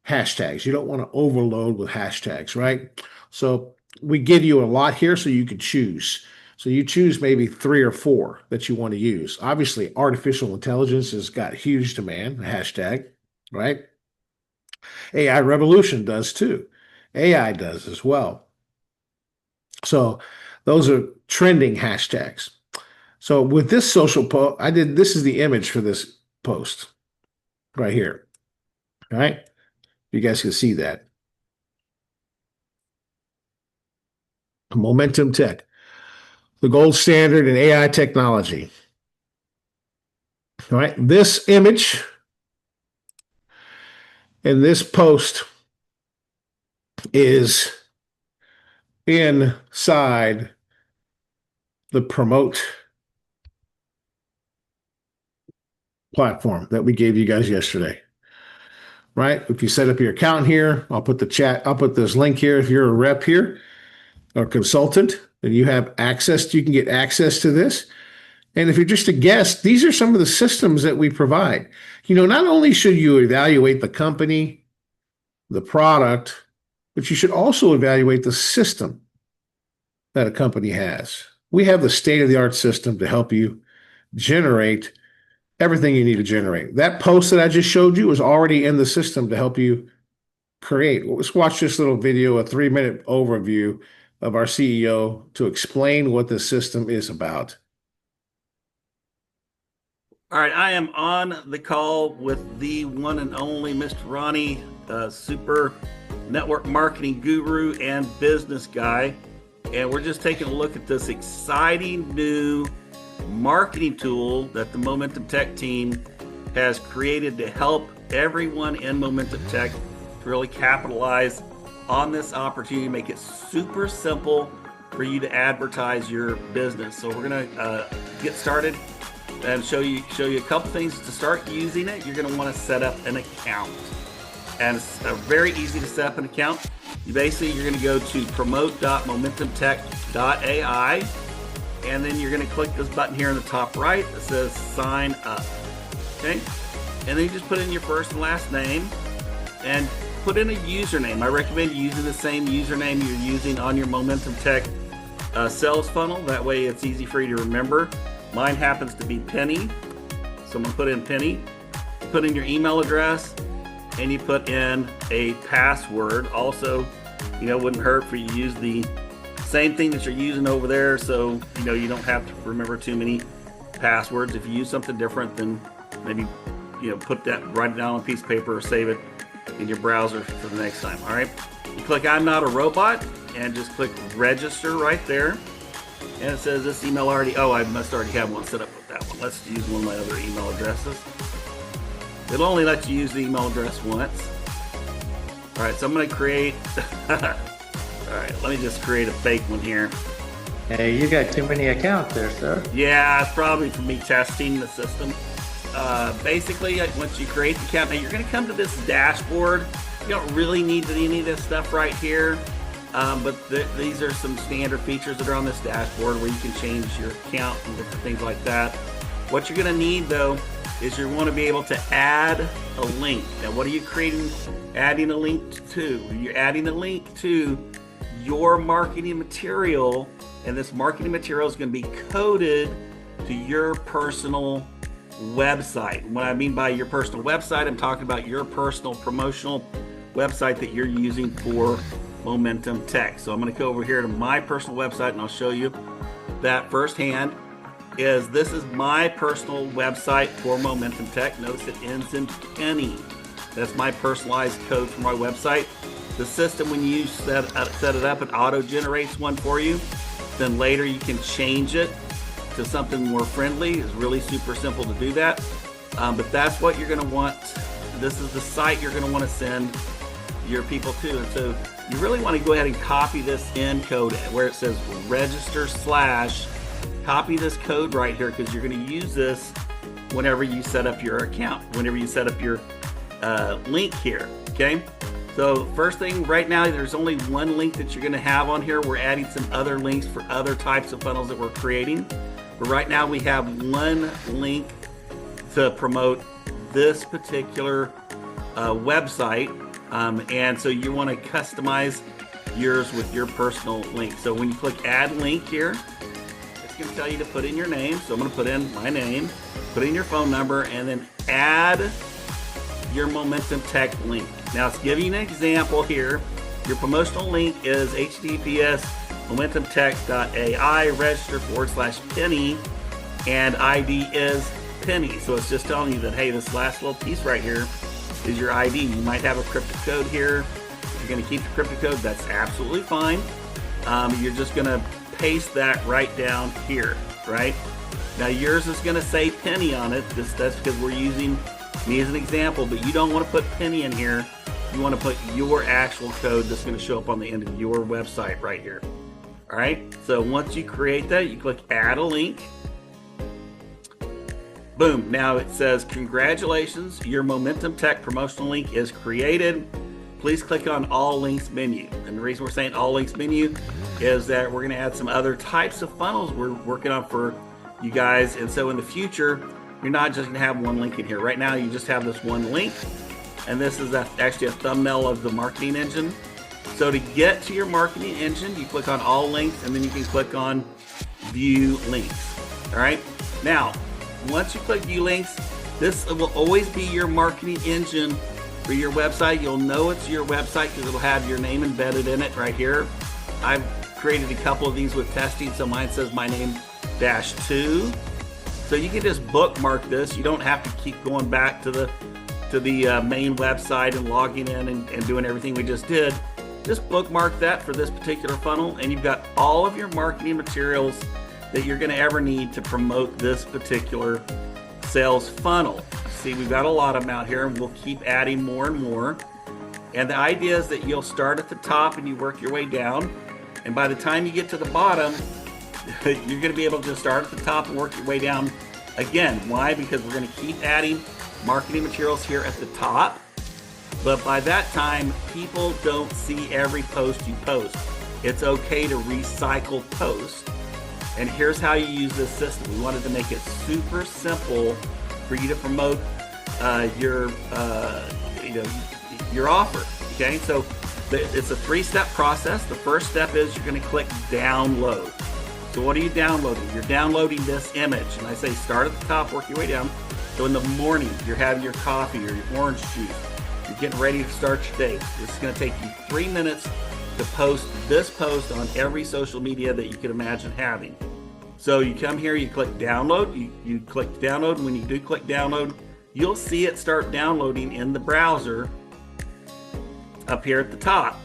hashtags. You don't want to overload with hashtags, right? So we give you a lot here so you can choose. So you choose maybe 3 or 4 that you want to use. Obviously, artificial intelligence has got huge demand, hashtag, right? AI revolution does too. AI does as well. So those are trending hashtags. So with this social post, this is the image for this post right here. All right. You guys can see that. Momentum Tech, the gold standard in AI technology. All right. This image and this post is inside the promote platform that we gave you guys yesterday. Right? If you set up your account here, I'll put this link here. If you're a rep here or consultant, and you have access, you can get access to this. And if you're just a guest, these are some of the systems that we provide. Not only should you evaluate the company, the product, but you should also evaluate the system that a company has. We have the state-of-the-art system to help you generate everything you need to generate. That post that I just showed you is already in the system to help you create. Let's watch this little video, a 3-minute overview of our CEO to explain what the system is about. All right, I am on the call with the one and only Mr. Ronnie, super network marketing guru and business guy. And we're just taking a look at this exciting new marketing tool that the Momentum Tech team has created to help everyone in Momentum Tech to really capitalize on this opportunity, make it super simple for you to advertise your business. So we're gonna get started and show you a couple things to start using it. You're gonna want to set up an account, and it's very easy to set up an account. You're gonna go to promote.momentumtech.ai. and then you're going to click this button here in the top right that says sign up. Okay, and then you just put in your first and last name and put in a username. I recommend using the same username you're using on your Momentum Tech sales funnel. That way it's easy for you to remember. Mine happens to be Penny, so I'm going to put in Penny. Put in your email address, and you put in a password. Also, wouldn't hurt for you to use the same thing that you're using over there, so you don't have to remember too many passwords. If you use something different, then maybe write it down on a piece of paper or save it in your browser for the next time. All right, you click I'm not a robot and just click register right there, and it says this email already, I must already have one set up with that one. Let's use one of my other email addresses. It'll only let you use the email address once. All right, so I'm going to create all right, let me just create a fake one here. Hey, you got too many accounts there, sir. Yeah, it's probably for me testing the system. Basically, once you create the account, now you're going to come to this dashboard. You don't really need any of this stuff right here, but these are some standard features that are on this dashboard where you can change your account and different things like that. What you're going to need, though, is you want to be able to add a link. Now, what are you adding a link to? You're adding a link to your marketing material, and this marketing material is going to be coded to your personal website. What I mean by your personal website, I'm talking about your personal promotional website that you're using for Momentum Tech. So I'm going to go over here to my personal website, and I'll show you that firsthand. This is my personal website for Momentum Tech. Notice it ends in penny. That's my personalized code for my website. The system, when you set it up, it auto generates one for you. Then later you can change it to something more friendly. It's really super simple to do that. But that's what you're going to want. This is the site you're going to want to send your people to. And so you really want to go ahead and copy this end code where it says register / copy this code right here, because you're going to use this whenever you set up your account, whenever you set up your link here. Okay, so first thing right now, there's only one link that you're going to have on here. We're adding some other links for other types of funnels that we're creating, but right now we have one link to promote this particular website, and so you want to customize yours with your personal link. So when you click add link here, going to tell you to put in your name. So I'm going to put in my name, put in your phone number, and then add your Momentum Tech link. Now it's giving you an example here. Your promotional link is https momentumtech.ai register / penny, and ID is penny. So it's just telling you that, hey, this last little piece right here is your ID. You might have a cryptic code here. If you're going to keep the cryptic code, that's absolutely fine. You're just going to paste that right down here, right? Now yours is going to say penny on it. That's because we're using me as an example, but you don't want to put penny in here. You want to put your actual code that's going to show up on the end of your website right here. All right, so once you create that, you click add a link. Boom, now it says congratulations, your Momentum Tech promotional link is created. Please click on all links menu. And the reason we're saying all links menu is that we're going to add some other types of funnels we're working on for you guys. And so in the future, you're not just going to have one link in here. Right now, you just have this one link. And this is actually a thumbnail of the marketing engine. So to get to your marketing engine, you click on all links, and then you can click on view links. All right. Now, once you click view links, this will always be your marketing engine for your website. You'll know it's your website because it'll have your name embedded in it right here. I've created a couple of these with testing, so mine says my name -2. So you can just bookmark this. You don't have to keep going back to the main website and logging in and doing everything we just did. Just bookmark that for this particular funnel, and you've got all of your marketing materials that you're going to ever need to promote this particular sales funnel. See, we've got a lot of them out here, and we'll keep adding more and more. And the idea is that you'll start at the top and you work your way down. And by the time you get to the bottom, you're going to be able to just start at the top and work your way down again. Why? Because we're going to keep adding marketing materials here at the top. But by that time, people don't see every post you post. It's okay to recycle posts. And here's how you use this system. We wanted to make it super simple for you to promote your offer. Okay, so it's a 3-step process. The first step is you're going to click download. So what are you downloading? You're downloading this image, and I say start at the top, work your way down. So in the morning, you're having your coffee or your orange juice. You're getting ready to start your day. This is going to take you 3 minutes to post this post on every social media that you could imagine having. So you come here, you click download, you click download, and when you do click download, you'll see it start downloading in the browser up here at the top,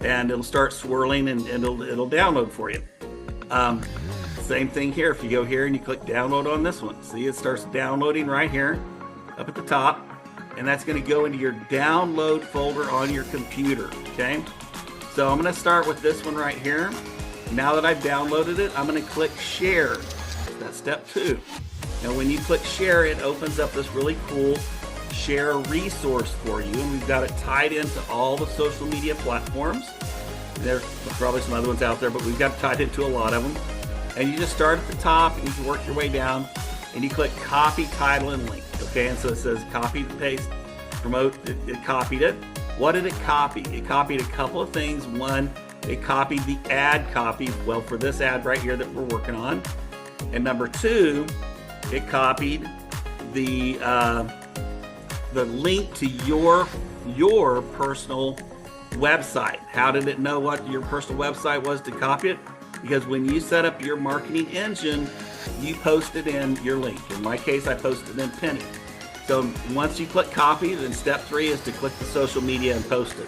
and it'll start swirling and it'll download for you. Same thing here. If you go here and you click download on this one, see it starts downloading right here up at the top, and that's going to go into your download folder on your computer. Okay, so I'm going to start with this one right here. Now that I've downloaded it, I'm going to click share. That's step 2. Now when you click share, it opens up this really cool share resource for you, and we've got it tied into all the social media platforms. There's probably some other ones out there, but we've got it tied into a lot of them. And you just start at the top and you can work your way down, and you click copy, title, and link. Okay, and so it says copy, paste, promote. It copied it. What did it copy? It copied a couple of things. One, it copied the ad copy, well, for this ad right here that we're working on. And number 2, it copied the link to your personal website. How did it know what your personal website was to copy it? Because when you set up your marketing engine, you posted in your link. In my case, I posted in Penny. So once you click copy, then step 3 is to click the social media and post it.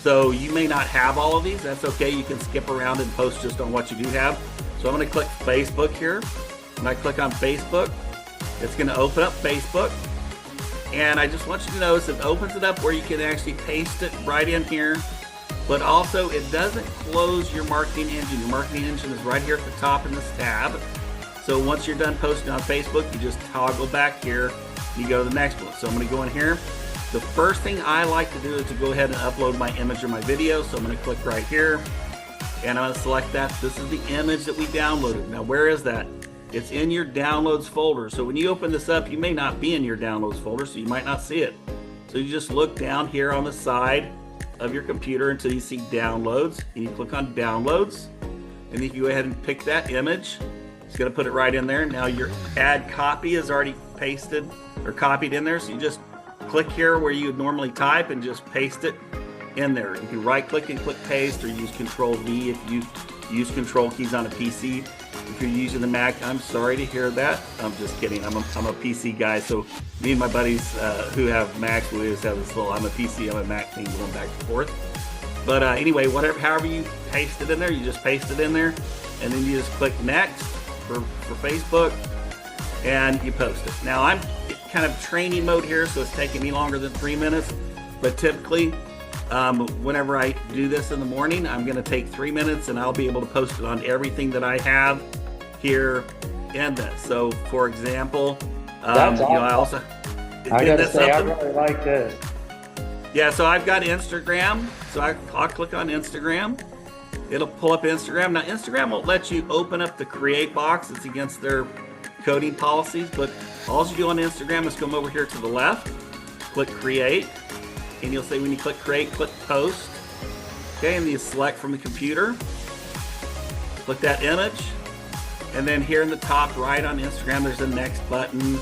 So you may not have all of these. That's okay. You can skip around and post just on what you do have. So I'm going to click Facebook here. When I click on Facebook, it's going to open up Facebook. And I just want you to notice it opens it up where you can actually paste it right in here. But also it doesn't close your marketing engine. Your marketing engine is right here at the top in this tab. So once you're done posting on Facebook, you just toggle back here and you go to the next one. So I'm going to go in here. The first thing I like to do is to go ahead and upload my image or my video. So I'm going to click right here and I'm going to select that. This is the image that we downloaded. Now where is that? It's in your downloads folder. So when you open this up, you may not be in your downloads folder, so you might not see it. So you just look down here on the side of your computer until you see downloads, and you click on downloads, and then you go ahead and pick that image. It's going to put it right in there. Now your ad copy is already pasted or copied in there, so you just click here where you would normally type and just paste it in there. You can right click and click paste, or use Control V if you use control keys on a PC. If you're using the Mac, I'm sorry to hear that. I'm just kidding. I'm a PC guy, so me and my buddies who have Macs, we always have this little I'm a PC, I'm a Mac thing going back and forth. But anyway, however you paste it in there, you just paste it in there, and then you just click next for Facebook, and you post it. Now I'm kind of training mode here, so it's taking me longer than 3 minutes, but typically whenever I do this in the morning, I'm going to take 3 minutes and I'll be able to post it on everything that I have here in this. So for example, That's awesome. I also I gotta say, I really like this. Yeah, so I've got Instagram. So I'll click on Instagram. It'll pull up Instagram. Now Instagram won't let you open up the create box. It's against their coding policies, but all you do on Instagram is come over here to the left, click create, and you'll say when you click create, click post. Okay, and you select from the computer, click that image, and then here in the top right on Instagram, there's a next button.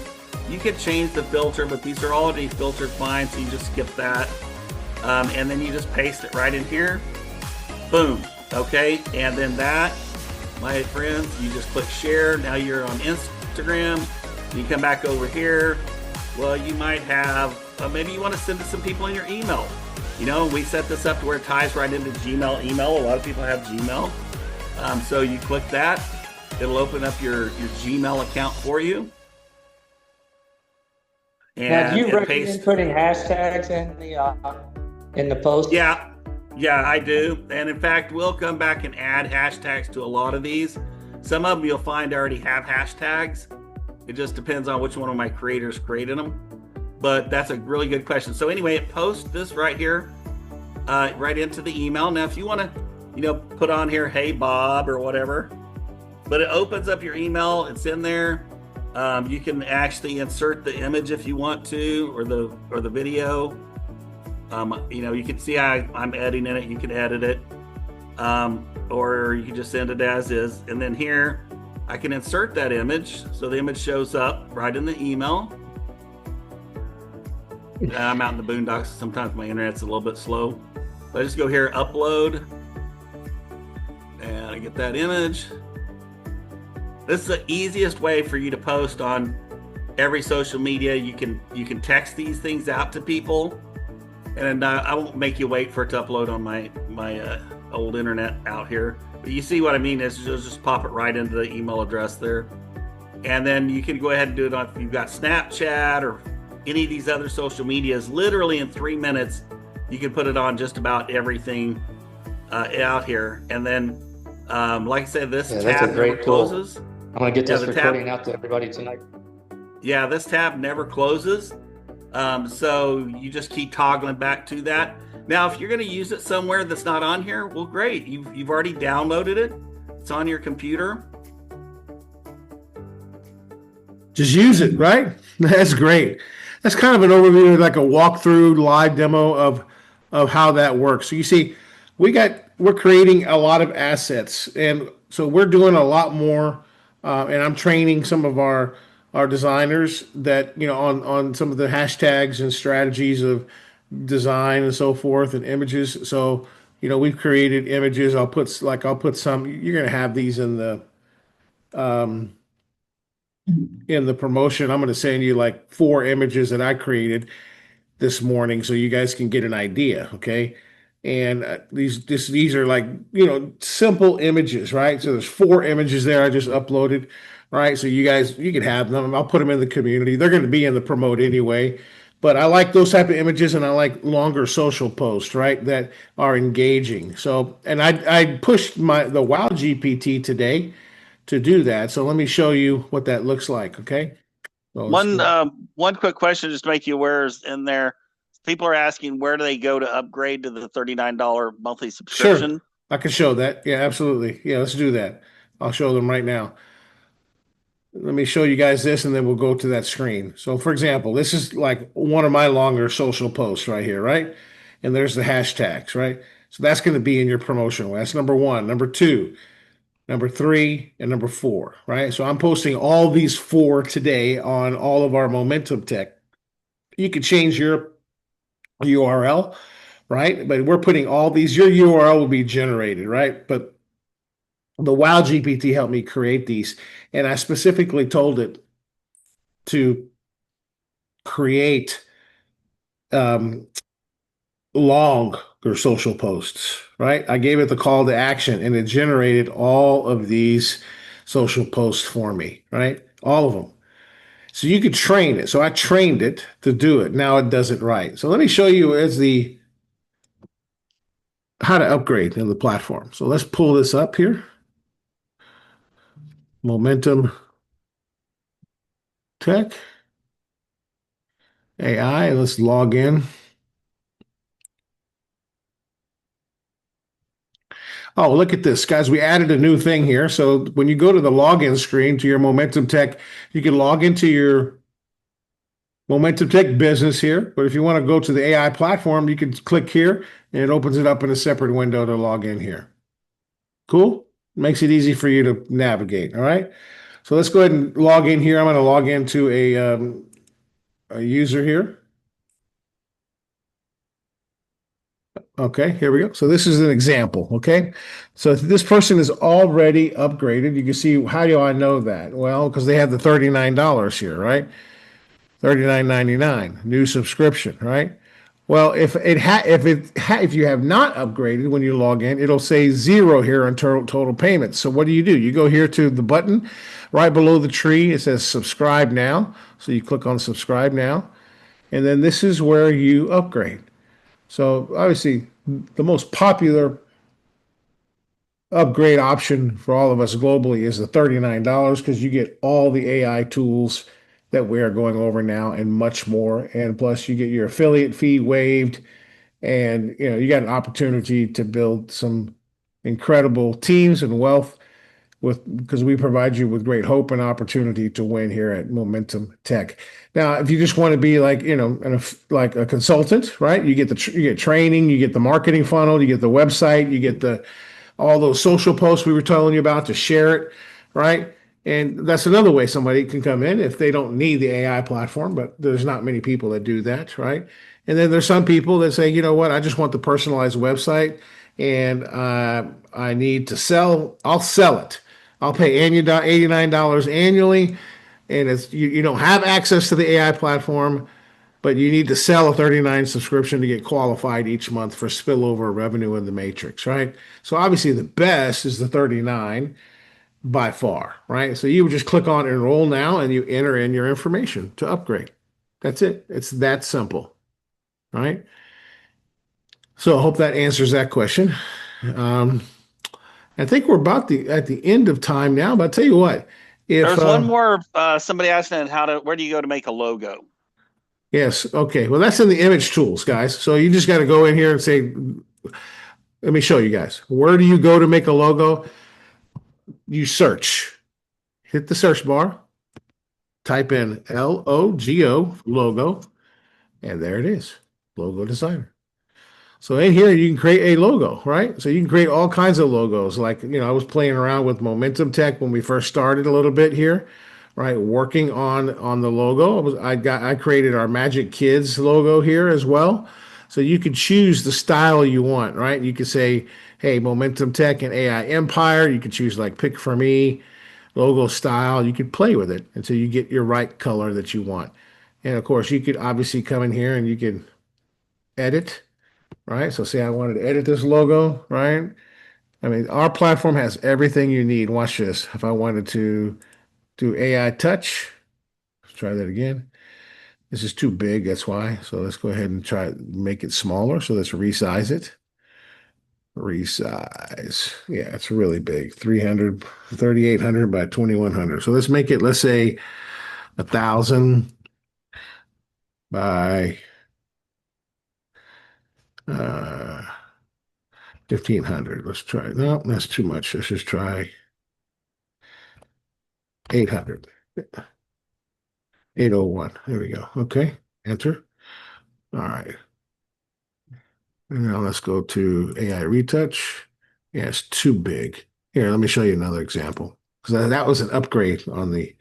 You can change the filter, but these are already filtered fine, so you just skip that. And then you just paste it right in here. Boom. Okay, and then that, my friends, you just click share. Now you're on Instagram. You come back over here. Well, you might have, maybe you want to send to some people in your email. You know, we set this up to where it ties right into Gmail email. A lot of people have Gmail. So you click that. It'll open up your Gmail account for you. And Now, do you recommend paste. putting hashtags in the post? Yeah, I do. And in fact, we'll come back and add hashtags to a lot of these. Some of them you'll find already have hashtags. It just depends on which one of my creators created them. But that's a really good question. So anyway, it posts this right here, right into the email. Now, if you want to, put on here, hey, Bob, or whatever, but it opens up your email. It's in there. You can actually insert the image if you want to, or the video. You can see I'm editing it. You can edit it, or you can just send it as is. And then here, I can insert that image, so the image shows up right in the email. I'm out in the boondocks. Sometimes my internet's a little bit slow. So I just go here, upload, and I get that image. This is the easiest way for you to post on every social media. You can text these things out to people, and I won't make you wait for it to upload on my old internet out here. But you see what I mean? Is just pop it right into the email address there, and then you can go ahead and do it on if you've got Snapchat or any of these other social medias. Literally in 3 minutes, you can put it on just about everything out here. And then, like I said, this tab never closes. I'm gonna get this recording out to everybody tonight. Yeah, this tab never closes. So you just keep toggling back to that. Now, if you're going to use it somewhere that's not on here, well, great. You've already downloaded it. It's on your computer. Just use it, right? That's great. That's kind of an overview, like a walkthrough live demo of how that works. So you see, we're creating a lot of assets, and so we're doing a lot more. And I'm training some of our designers that on some of the hashtags and strategies of design and so forth and images. So we've created images. I'll put some. You're going to have these in the promotion. I'm going to send you like 4 images that I created this morning so you guys can get an idea, okay? And these are like, simple images, right? So there's 4 images there I just uploaded, right? So you can have them. I'll put them in the community. They're going to be in the promote anyway. But I like those type of images, and I like longer social posts, right, that are engaging. So, and I pushed the Wow GPT today to do that. So let me show you what that looks like, okay? So one quick question just to make you aware is in there. People are asking where do they go to upgrade to the $39 monthly subscription? Sure, I can show that. Yeah, absolutely. Yeah, let's do that. I'll show them right now. Let me show you guys this, and then we'll go to that screen. So, for example, this is like one of my longer social posts right here, right? And there's the hashtags, right? So that's going to be in your promotional. That's number 1. Number 2, number 3, and number 4, right? So I'm posting all these 4 today on all of our Momentum Tech. You could change your URL, right? But we're putting all these, your URL will be generated, right? But the Wow GPT helped me create these, and I specifically told it to create longer social posts, right? I gave it the call to action, and it generated all of these social posts for me, right? All of them. So you could train it. So I trained it to do it. Now it does it right. So let me show you how to upgrade in the platform. So let's pull this up here. Momentum Tech AI. Let's log in. Oh, look at this, guys. We added a new thing here. So when you go to the login screen to your Momentum Tech, you can log into your Momentum Tech business here. But if you want to go to the AI platform, you can click here, and it opens it up in a separate window to log in here. Cool? Makes it easy for you to navigate. All right. So let's go ahead and log in here. I'm going to log into a user here. Okay, here we go. So this is an example, okay? So this person is already upgraded. You can see, how do I know that? Well, because they have the $39 here, right? $39.99, new subscription, right? Well, if you have not upgraded when you log in, it'll say 0 here on total payments. So what do? You go here to the button right below the tree. It says subscribe now. So you click on subscribe now, and then this is where you upgrade. So obviously, the most popular upgrade option for all of us globally is the $39 because you get all the AI tools that we are going over now and much more. And plus, you get your affiliate fee waived, and you got an opportunity to build some incredible teams and wealth because we provide you with great hope and opportunity to win here at Momentum Tech. Now, if you just want to be like, like a consultant, right? You get training, you get the marketing funnel, you get the website, you get the all those social posts we were telling you about to share it, right? And that's another way somebody can come in if they don't need the AI platform, but there's not many people that do that, right? And then there's some people that say, you know what, I just want the personalized website and I need to sell, I'll sell it. I'll pay $89 annually, and you don't have access to the AI platform, but you need to sell a 39 subscription to get qualified each month for spillover revenue in the matrix, right? So obviously the best is the 39 by far, right? So you would just click on enroll now and you enter in your information to upgrade. That's it. It's that simple, right? So I hope that answers that question. Um, I think we're about at the end of time now, but I'll tell you what, if There's one more. Somebody asking where do you go to make a logo? yes, okay, well that's in the image tools, guys. So you just got to go in here and say, let me show you guys. Where do you go to make a logo? You search, hit the search bar, type in LOGO, logo, and there it is, logo designer. So in here, you can create a logo, right? So you can create all kinds of logos. Like, I was playing around with Momentum Tech when we first started a little bit here, right? Working on the logo. I created our Magic Kids logo here as well. So you could choose the style you want, right? You could say, hey, Momentum Tech and AI Empire. You could choose like pick for me, logo style. You could play with it until you get your right color that you want. And of course, you could obviously come in here and you can edit, right? So say I wanted to edit this logo, right? I mean, our platform has everything you need. Watch this. If I wanted to do AI touch, let's try that again. This is too big, that's why. So let's go ahead and try make it smaller. So let's resize it. Resize. Yeah, it's really big. 3,800 by 2,100. So let's make it, let's say 1,000 by 1,500. Let's try. No, that's too much. Let's just try 800. 801. There we go. Okay. Enter. All right. And now let's go to AI retouch. Yeah, it's too big. Here, let me show you another example. Because that was an upgrade on it.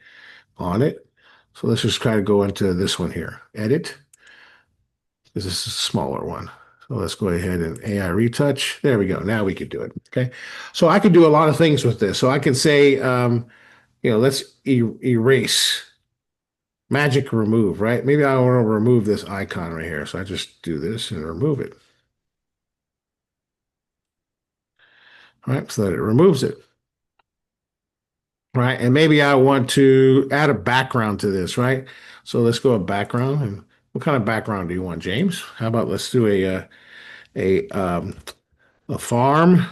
So let's just try to go into this one here. Edit. This is a smaller one. So let's go ahead and AI retouch. There we go. Now we can do it. Okay. So I can do a lot of things with this. So I can say, let's erase. Magic remove, right? Maybe I want to remove this icon right here. So I just do this and remove it. Right? So that it removes it. Right? And maybe I want to add a background to this, right? So let's go to background. And what kind of background do you want, James? How about let's do a farm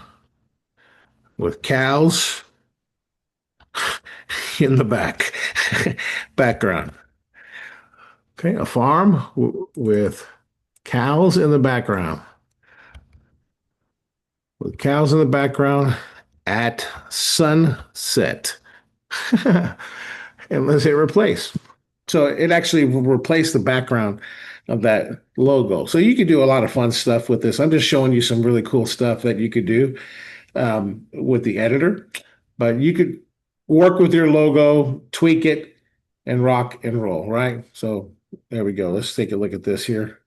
with cows in the background. Okay, a farm with cows in the background. With cows in the background at sunset. And let's hit replace. So it actually will replace the background of that logo. So you could do a lot of fun stuff with this. I'm just showing you some really cool stuff that you could do with the editor. But you could work with your logo, tweak it, and rock and roll, right? So there we go. Let's take a look at this here.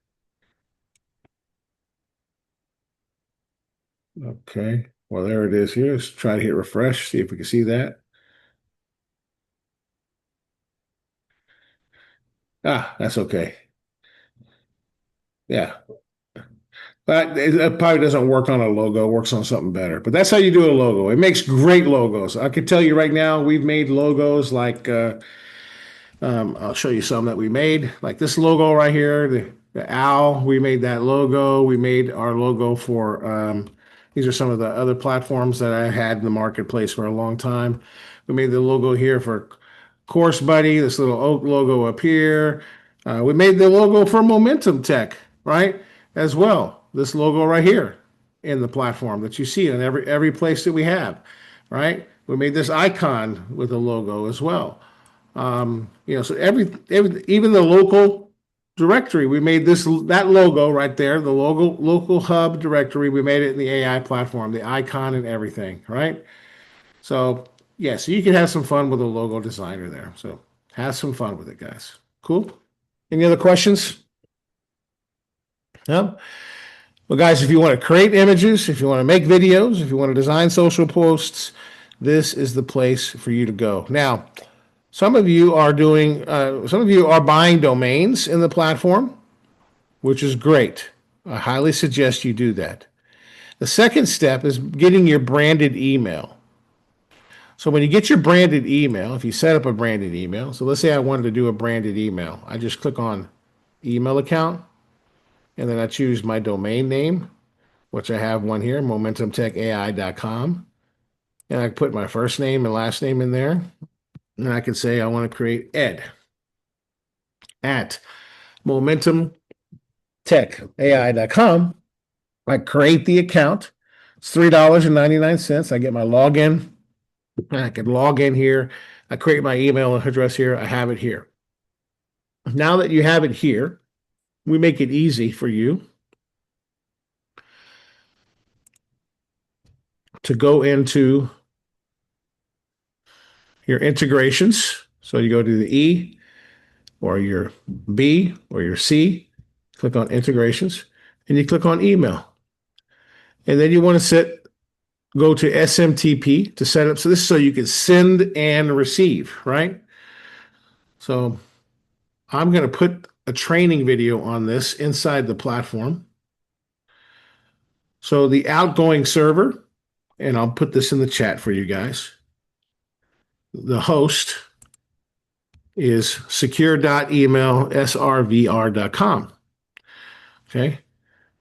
Okay. Well, there it is here. Let's try to hit refresh, see if we can see that. Ah, that's okay. Yeah. But it probably doesn't work on a logo, it works on something better. But that's how you do a logo. It makes great logos. I can tell you right now, we've made logos like I'll show you some that we made, like this logo right here, the owl. We made that logo. We made our logo for these are some of the other platforms that I had in the marketplace for a long time. We made the logo here for Course Buddy, this little oak logo up here. We made the logo for Momentum Tech, right? As well. This logo right here in the platform that you see in every place that we have, right? We made this icon with a logo as well. So every even the local directory, we made that logo right there, the local hub directory. We made it in the AI platform, the icon and everything, right? So yeah, so you can have some fun with a logo designer there. So have some fun with it, guys. Cool. Any other questions? No? Well, guys, if you want to create images, if you want to make videos, if you want to design social posts, this is the place for you to go. Now, some of you are buying domains in the platform, which is great. I highly suggest you do that. The second step is getting your branded email. So when you get your branded email, if you set up a branded email, so let's say I wanted to do a branded email, I just click on email account, and then I choose my domain name, which I have one here, momentumtechay.com. And I put my first name and last name in there. And I can say I want to create Ed at momentumtechay.com. I create the account. It's $3.99. I get my login. I can log in here. I create my email address here. I have it here. Now that you have it here, we make it easy for you to go into your integrations. So you go to the E or your B or your C, click on integrations, and you click on email. And then you want to go to SMTP to set up. So this is so you can send and receive, right? So I'm going to put a training video on this inside the platform. So the outgoing server, and I'll put this in the chat for you guys. The host is secure.emailsrvr.com. Okay.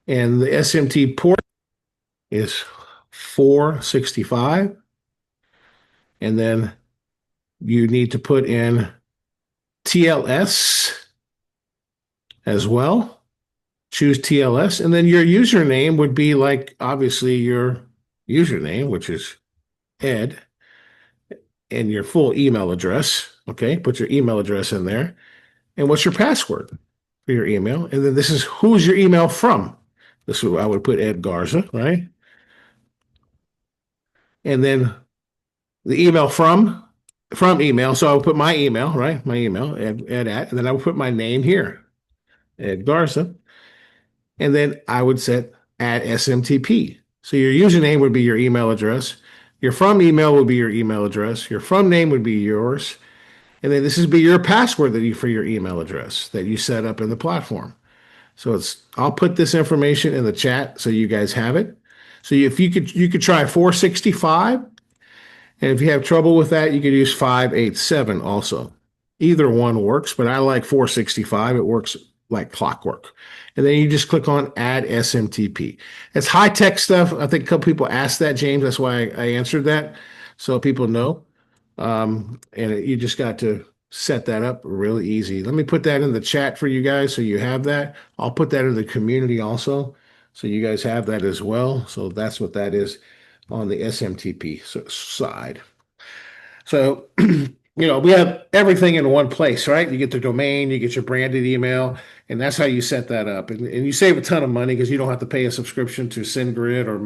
And the SMT port is 465. And then you need to put in TLS as well. Choose TLS. And then your username would be like, obviously, your username, which is Ed, and your full email address. Okay. Put your email address in there. And what's your password for your email? And then this is who's your email from. This is I would put Ed Garza, right? And then the email from email. So I would put my email, right? My email, Ed at, and then I would put my name here, Ed Garza. And then I would set at SMTP. So your username would be your email address. Your from email would be your email address. Your from name would be yours. And then this would be your password for your email address that you set up in the platform. So I'll put this information in the chat so you guys have it. So if you could try 465, and if you have trouble with that, you could use 587 also. Either one works, but I like 465. It works like clockwork. And then you just click on Add SMTP. It's high-tech stuff. I think a couple people asked that, James. That's why I answered that, so people know. You just got to set that up really easy. Let me put that in the chat for you guys so you have that. I'll put that in the community also so you guys have that as well. So that's what that is on the SMTP side. So, we have everything in one place, right? You get the domain, you get your branded email, and that's how you set that up. And you save a ton of money because you don't have to pay a subscription to SendGrid or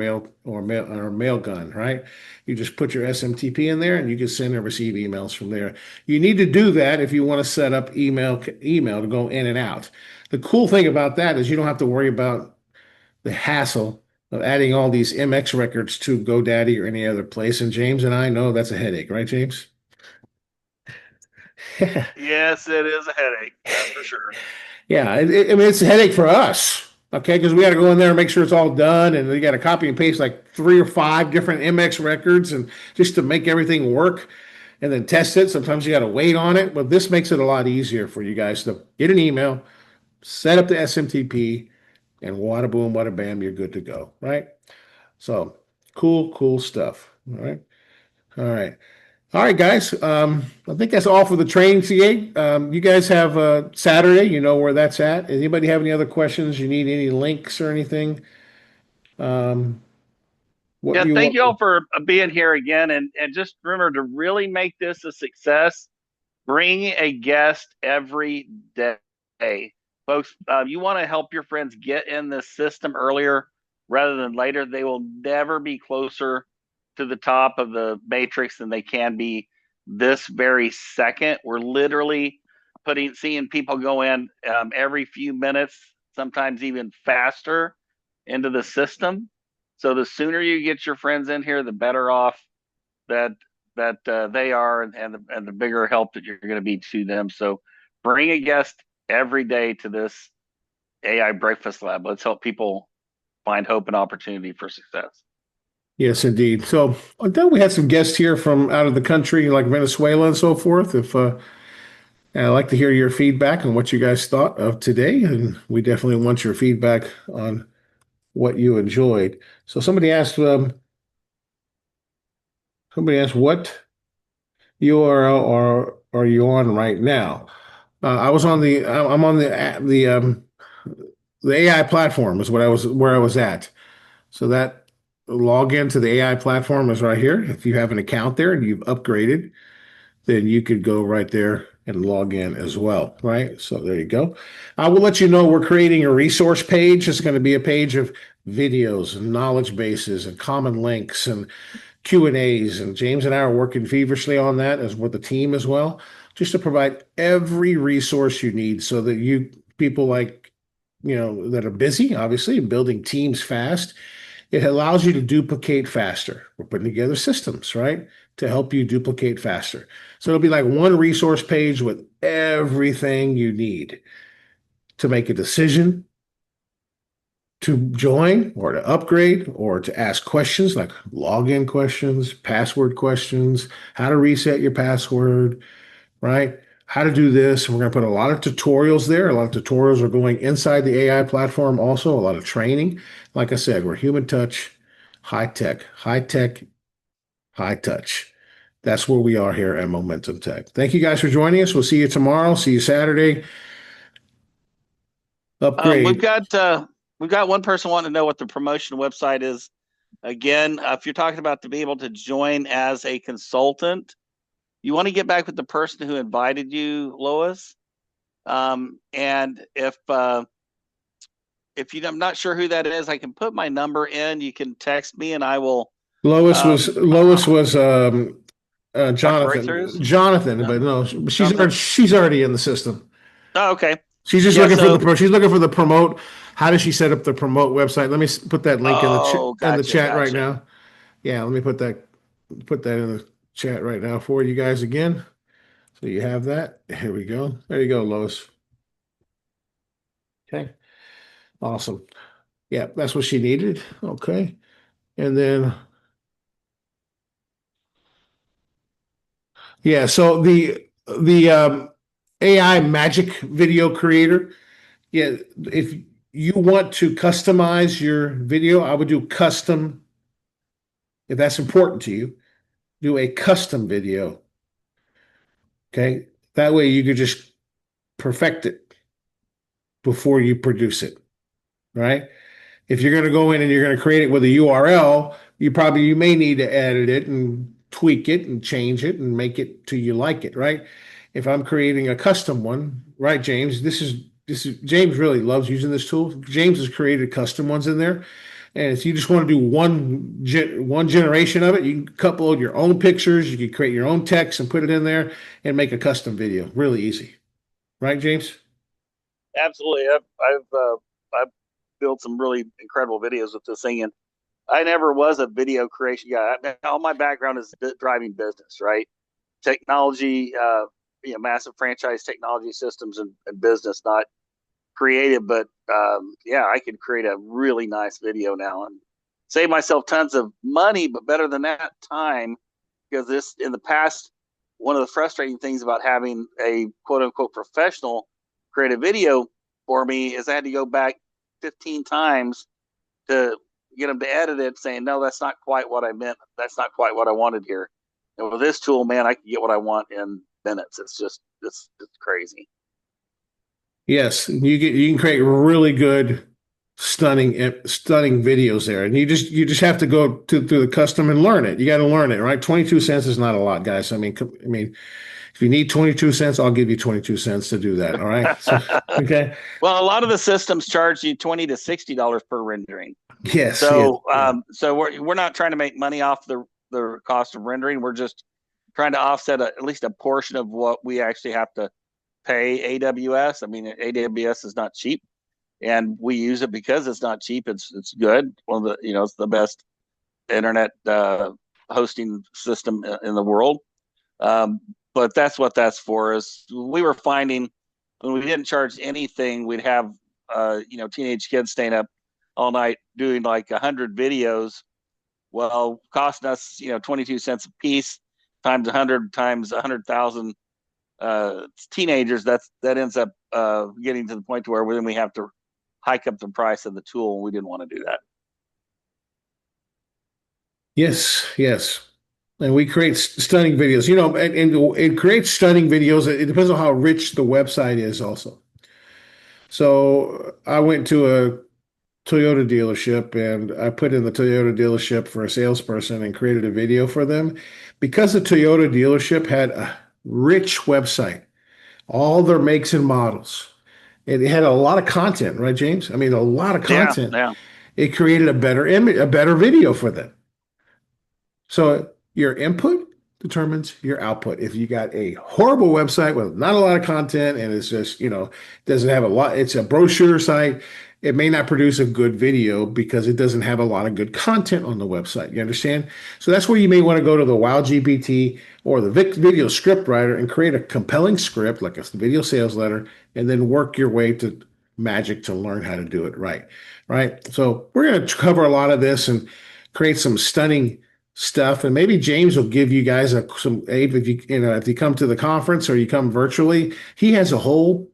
Mailgun, right? You just put your SMTP in there and you can send and receive emails from there. You need to do that if you want to set up email to go in and out. The cool thing about that is you don't have to worry about the hassle of adding all these MX records to GoDaddy or any other place. And James and I know that's a headache, right, James? Yes, it is a headache. That's for sure. Yeah, I mean, it's a headache for us, okay, because we got to go in there and make sure it's all done, and we got to copy and paste like 3 or 5 different MX records, and just to make everything work, and then test it. Sometimes you got to wait on it, but this makes it a lot easier for you guys to get an email, set up the SMTP, and wada boom, wada bam, you're good to go, right? So cool stuff. All right, guys. I think that's all for the training, CA. You guys have Saturday. You know where that's at. Anybody have any other questions? You need any links or anything? what Yeah, you thank want. you all for being here again. And just remember to really make this a success. Bring a guest every day. Folks, you want to help your friends get in the system earlier rather than later. They will never be closer to the top of the matrix than they can be this very second. We're literally seeing people go in every few minutes, sometimes even faster into the system. So the sooner you get your friends in here, the better off that they are, and the bigger help that you're going to be to them. So bring a guest every day to this AI Breakfast Lab. Let's help people find hope and opportunity for success. Yes, indeed. So I thought we had some guests here from out of the country, like Venezuela and so forth. If I'd like to hear your feedback on what you guys thought of today, and we definitely want your feedback on what you enjoyed. So somebody asked what URL are you on right now? I'm on the AI platform is where I was at. So that login to the AI platform is right here. If you have an account there and you've upgraded, then you could go right there and log in as well, right? So there you go. I will let you know we're creating a resource page. It's going to be a page of videos and knowledge bases and common links and Q&As, and James and I are working feverishly on that as with the team as well, just to provide every resource you need so that you people like, that are busy, obviously, and building teams fast, it allows you to duplicate faster. We're putting together systems, right, to help you duplicate faster. So it'll be like one resource page with everything you need to make a decision, to join or to upgrade or to ask questions like login questions, password questions, how to reset your password, right? How to do this. We're going to put a lot of tutorials there. A lot of tutorials are going inside the AI platform also, a lot of training. Like I said, we're human touch, high tech, high touch. That's where we are here at Momentum Tech. Thank you guys for joining us. We'll see you tomorrow. See you Saturday. Um, we've Upgrade. got uh, we've got one person wanting to know what the promotion website is. Again, if you're talking about to be able to join as a consultant, you want to get back with the person who invited you, Lois. And if I'm not sure who that is, I can put my number in. You can text me, and I will Lois was talk breakthroughs. Jonathan, No, but no, Jonathan. she's already in the system. Oh, okay. She's just Yeah. looking for So, the promote. How does she set up the promote website? Let me put that link oh, in the gotcha, chat right gotcha. now. Yeah, let me put that in the chat right now for you guys again. So you have that. Here we go. There you go, Lois. Okay. Awesome. Yeah, that's what she needed. Okay. And then yeah, so the AI magic video creator. Yeah, if you want to customize your video, I would do custom. If that's important to you, do a custom video. Okay. That way you could just perfect it before you produce it. Right. If you're going to go in and you're going to create it with a URL, you may need to edit it and tweak it and change it and make it till you like it. Right. If I'm creating a custom one, right, James, this is James really loves using this tool. James has created custom ones in there. And if you just want to do one generation of it, you can upload your own pictures, you can create your own text and put it in there and make a custom video. Really easy. Right, James? Absolutely. I've built some really incredible videos with this thing, and I never was a video creation guy. All my background is driving business, right? Technology, massive franchise technology systems and business, not creative, but yeah, I could create a really nice video now and save myself tons of money, but better than that, time. Because this in the past, one of the frustrating things about having a quote unquote professional create a video for me is I had to go back 15 times to get them to edit it, saying, no, that's not quite what I meant. That's not quite what I wanted here. And with this tool, man, I can get what I want in minutes. It's crazy. Yes. You can create really good stunning videos there. And you just have to go through the custom and learn it. You got to learn it, right? 22 cents is not a lot, guys. I mean, if you need 22 cents, I'll give you 22 cents to do that. All right. So, okay. Well, a lot of the systems charge you $20 to $60 per rendering. Yes. So, Yeah. so we're not trying to make money off the cost of rendering. We're just trying to offset at least a portion of what we actually have to pay AWS. I mean, AWS is not cheap, and we use it because it's not cheap. It's good. One of the it's the best internet hosting system in the world. But that's what that's for. Is we were finding when we didn't charge anything, we'd have teenage kids staying up all night doing like 100 videos. Well, costing us 22 cents a piece times 100 times 100,000 teenagers. That ends up getting to the point to where then we have to hike up the price of the tool, and we didn't want to do that. Yes. Yes. And we create stunning videos, and it creates stunning videos. It depends on how rich the website is also. So I went to a Toyota dealership and I put in the Toyota dealership for a salesperson and created a video for them because the Toyota dealership had a rich website, all their makes and models. It had a lot of content, right, James? I mean, a lot of content. Yeah. It created a better image, a better video for them. So your input determines your output. If you got a horrible website with not a lot of content and it's just, doesn't have a lot, it's a brochure site, it may not produce a good video because it doesn't have a lot of good content on the website. You understand? So that's where you may want to go to the Wow GPT or the video script writer and create a compelling script like a video sales letter and then work your way to magic to learn how to do it right. Right. So we're going to cover a lot of this and create some stunning stuff, and maybe James will give you guys some if you come to the conference or you come virtually, he has a whole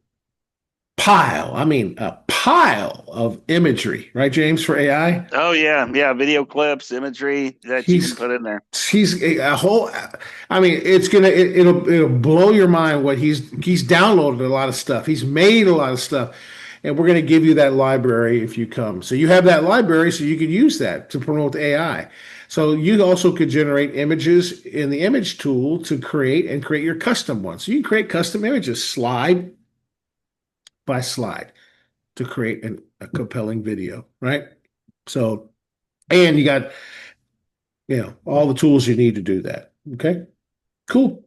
pile. I mean, a pile of imagery, right, James, for AI? Oh yeah, video clips, imagery that you can put in there. He's a whole. I mean, it'll blow your mind what he's downloaded a lot of stuff. He's made a lot of stuff. And we're going to give you that library if you come. So you have that library, so you can use that to promote AI. So you also could generate images in the image tool to create your custom ones. So you can create custom images slide by slide to create a compelling video, right? So, and you got, all the tools you need to do that. Okay, cool.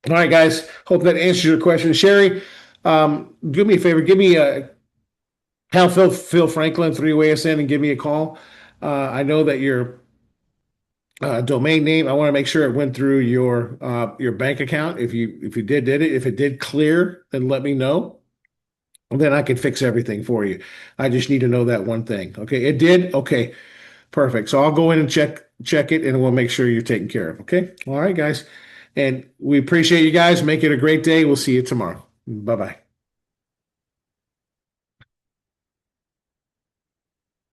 All right, guys. Hope that answers your question. Sherry, do me a favor. Give me Phil Franklin, three-way SN, and give me a call. I know that your domain name, I want to make sure it went through your bank account. If you did it. If it did clear, then let me know. And then I can fix everything for you. I just need to know that one thing. Okay, it did? Okay, perfect. So I'll go in and check it, and we'll make sure you're taken care of. Okay? All right, guys. And we appreciate you guys. Make it a great day. We'll see you tomorrow. Bye-bye.